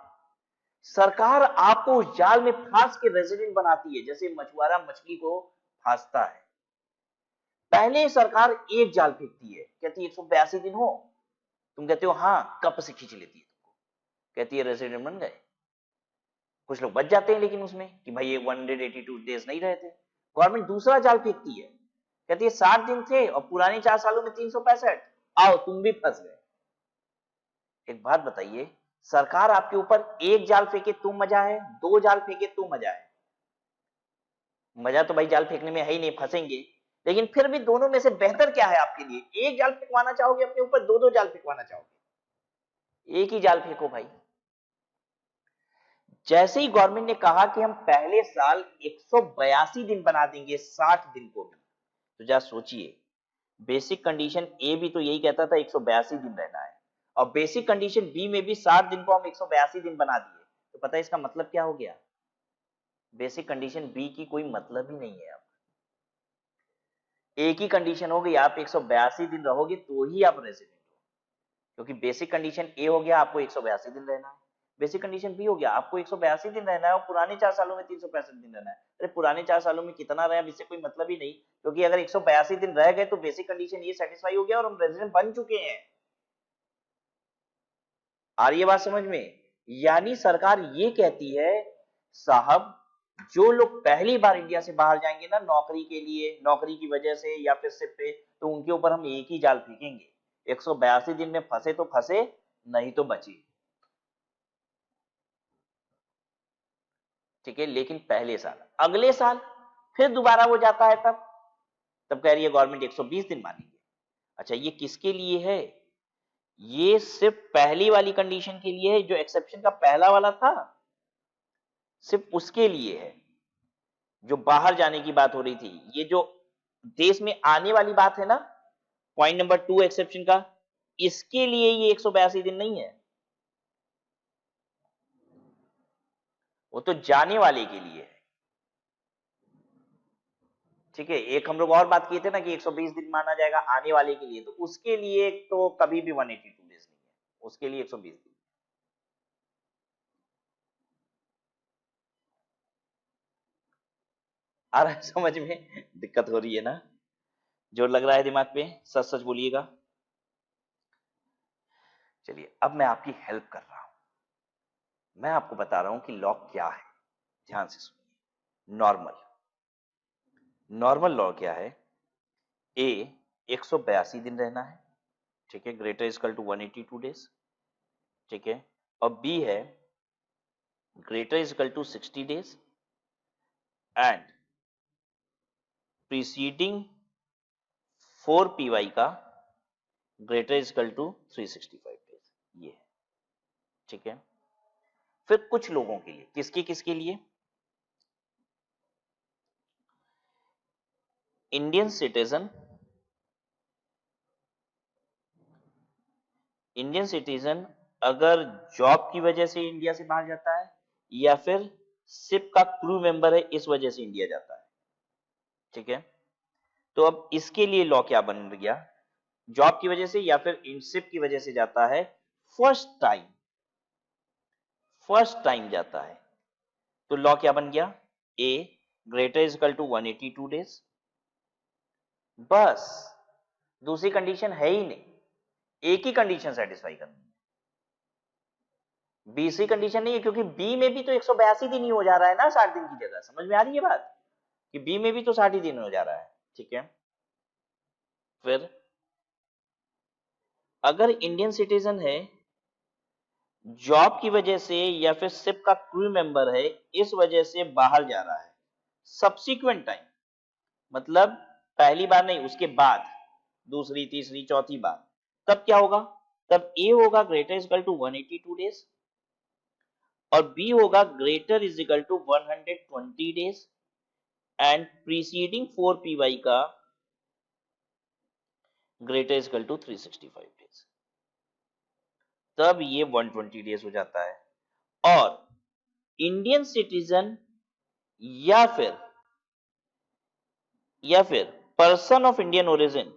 S1: सरकार आपको उस जाल में फांस के रेजिडेंट बनाती है, जैसे मछुआरा मछली को फांसता है। पहले सरकार एक जाल फेंकती है, कहती है 182 दिन हो, तुम कहते हो हाँ, कप से खींच लेती है तुमको, कहती है रेजिडेंट बन गए। कुछ लोग बच जाते हैं लेकिन उसमें कि भाई ये 182 डेज नहीं रहे थे। गवर्नमेंट दूसरा जाल फेंकती है, कहती है 60 दिन थे और पुराने 4 सालों में 365, आओ तुम भी फंस गए। एक बात बताइए, सरकार आपके ऊपर एक जाल फेंके तो मजा है, 2 जाल फेंके तो मजा है? मजा तो भाई जाल फेंकने में है ही नहीं, फंसेंगे। लेकिन फिर भी दोनों में से बेहतर क्या है आपके लिए? एक जाल फेंकवाना चाहोगे अपने ऊपर, 2-2 जाल फेंकवाना चाहोगे? एक ही जाल फेंको भाई। जैसे ही गवर्नमेंट ने कहा कि हम पहले साल 182 दिन बना देंगे 60 दिन को भी, तो जरा सोचिए, बेसिक कंडीशन ए भी तो यही कहता था 182 दिन रहना है, और बेसिक कंडीशन बी में भी 60 दिन को हम 182 दिन बना दिए, तो पता है इसका मतलब क्या हो गया? बेसिक कंडीशन बी की कोई मतलब ही नहीं है। अब एक ही कंडीशन हो गई, आप 182 दिन रहोगे तो ही आप रेजिडेंट हो, क्योंकि बेसिक कंडीशन ए हो गया आपको 182 दिन रहना है, बेसिक कंडीशन बी हो गया आपको 182 दिन रहना है, और पुराने 4 सालों में 365 दिन रहना है। अरे पुराने 4 सालों में कितना रहे अब इससे कोई मतलब ही नहीं, क्योंकि अगर 182 दिन रह गए तो बेसिक कंडीशन ये सेटिस्फाई हो गया और हम रेजिडेंट बन चुके हैं। आ रही है बात समझ में? यानी सरकार ये कहती है, साहब जो लोग पहली बार इंडिया से बाहर जाएंगे ना नौकरी के लिए, नौकरी की वजह से या फिर सिर्फ पे, तो उनके ऊपर हम एक ही जाल फेंकेंगे, 182 दिन में फंसे तो फंसे, नहीं तो बचे। ठीक है, लेकिन पहले साल, अगले साल फिर दोबारा वो जाता है, तब कह रही है गवर्नमेंट 120 दिन मानेंगे। अच्छा, ये किसके लिए है? ये सिर्फ पहली वाली कंडीशन के लिए है, जो एक्सेप्शन का पहला वाला था, सिर्फ उसके लिए है, जो बाहर जाने की बात हो रही थी। ये जो देश में आने वाली बात है ना, पॉइंट नंबर 2 एक्सेप्शन का, इसके लिए ये 182 दिन नहीं है, वो तो जाने वाले के लिए है। ठीक है, एक हम लोग और बात किए थे ना कि 120 दिन माना जाएगा आने वाले के लिए, तो उसके लिए तो कभी भी 182 डेज नहीं है, उसके लिए 120 दिन। आ रहा है समझ में? दिक्कत हो रही है ना? जोर लग रहा है दिमाग पे? सच सच बोलिएगा। चलिए, अब मैं आपकी हेल्प कर रहा हूं, मैं आपको बता रहा हूं कि लॉ क्या है। ध्यान से सुनिए। नॉर्मल लॉ क्या है? ए 182 दिन रहना है, ठीक है, ग्रेटर इक्वल टू 182 डेज, ठीक है, और बी है greater equal to 60 days and preceding 4 P का ग्रेटर इक्वल टू 365 डेज, ये है, ठीक है। फिर कुछ लोगों के लिए, किसके लिए? इंडियन सिटीजन अगर जॉब की वजह से इंडिया से बाहर जाता है, या फिर शिप का क्रू मेंबर है इस वजह से इंडिया जाता है, ठीक है। तो अब इसके लिए लॉ क्या बन गया? जॉब की वजह से या फिर शिप की वजह से जाता है, फर्स्ट टाइम जाता है, तो लॉ क्या बन गया? ए ग्रेटर इक्वल टू 182 डेज, बस, दूसरी कंडीशन है ही नहीं, एक ही कंडीशन सेटिस्फाई करनी है, बीसी कंडीशन नहीं है, क्योंकि बी में भी तो 182 दिन ही हो जा रहा है ना 60 दिन की जगह। समझ में आ रही है बात कि बी में भी तो 60 दिन हो जा रहा है, ठीक है। फिर अगर इंडियन सिटीजन है, जॉब की वजह से या फिर शिप का क्रू मेंबर है इस वजह से बाहर जा रहा है, सब्सिक्वेंट टाइम, मतलब पहली बार नहीं, उसके बाद दूसरी तीसरी चौथी बार, तब क्या होगा? तब ए होगा ग्रेटर इक्वल टू 182 डेज और बी होगा greater is equal to 120 days and preceding 4 P का ग्रेटर इक्वल टू 365 डेज, तब ये 120 डेज हो जाता है। और इंडियन सिटीजन या फिर person of Indian origin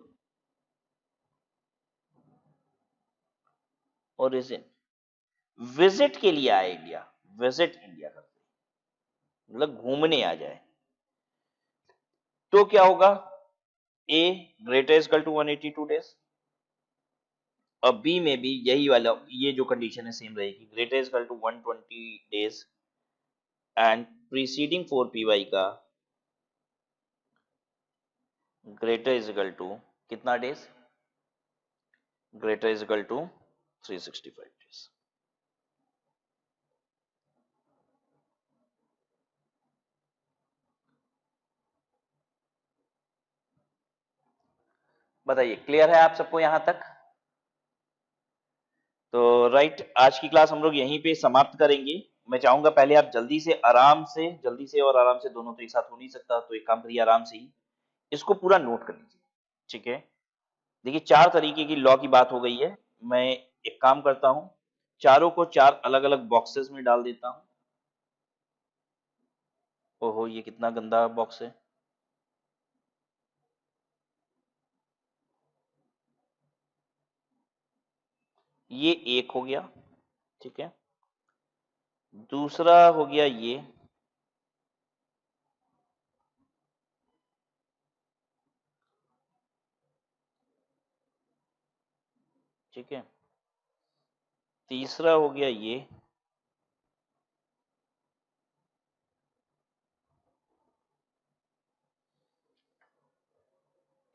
S1: visit के लिए आए इंडिया, विजिट इंडिया करते, मतलब घूमने आ जाए, तो क्या होगा? ए ग्रेटर इक्वल टू 182 डेज और बी में भी यही वाला, ये जो कंडीशन है सेम रहेगी, greater equal to 120 days and preceding 4 P का ग्रेटर इक्वल टू कितना days? Greater equal to 365 days. बताइए, क्लियर है आप सबको यहां तक? तो राइट, आज की क्लास हम लोग यहीं पे समाप्त करेंगे। मैं चाहूंगा पहले आप जल्दी से और आराम से, दोनों तो एक साथ हो नहीं सकता, तो एक काम करिए, आराम से ही इसको पूरा नोट कर लीजिए। ठीक है, देखिए 4 तरीके की लॉ की बात हो गई है। मैं एक काम करता हूं, चारों को 4 अलग-अलग बॉक्सेस में डाल देता हूं। ओहो, ये कितना गंदा बॉक्स है। ये एक हो गया, ठीक है। दूसरा हो गया ये, ठीक है। तीसरा हो गया ये,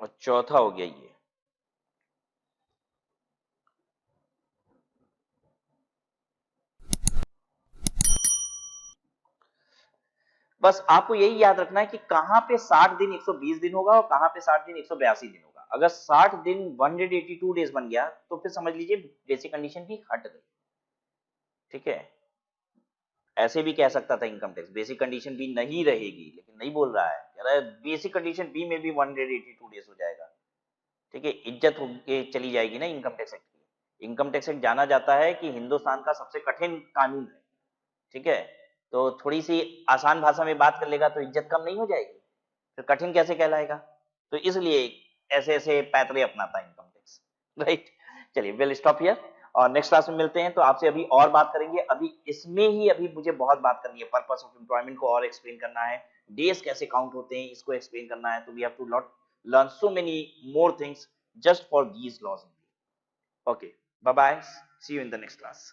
S1: और चौथा हो गया ये। बस आपको यही याद रखना है कि कहां पे 60 दिन 120 दिन होगा और कहां पे 60 दिन 182 दिन होगा। अगर 60 दिन 182 डेज बन गया तो फिर समझ लीजिए बेसिक कंडीशन भी हट गई। ठीक है, ऐसे भी कह सकता था इनकम टैक्स बेसिक कंडीशन भी नहीं रहेगी, लेकिन नहीं बोल रहा है, कह रहा है बेसिक कंडीशन बी में भी 182 डेज हो जाएगा। ठीक है, इज्जत होके चली जाएगी ना इनकम टैक्स एक्ट की। इनकम टैक्स एक्ट जाना जाता है कि हिंदुस्तान का सबसे कठिन कानून है। ठीक है, तो थोड़ी सी आसान भाषा में बात कर लेगा तो इज्जत कम नहीं हो जाएगी, फिर कठिन कैसे कहलाएगा। तो इसलिए ऐसे ऐसे पैतरे अपनाता है इनकम टैक्स, राइट। चलिए, विल स्टॉप हियर और नेक्स्ट क्लास में मिलते हैं। तो आपसे अभी और बात करेंगे, अभी इसमें ही अभी मुझे बहुत बात करनी है, पर्पस ऑफ एम्प्लॉयमेंट को और एक्सप्लेन करना है, डेज कैसे काउंट होते हैं इसको एक्सप्लेन करना है। तो we have to lot learn so many more things just for these laws only. Okay, bye bye, see you in the next class.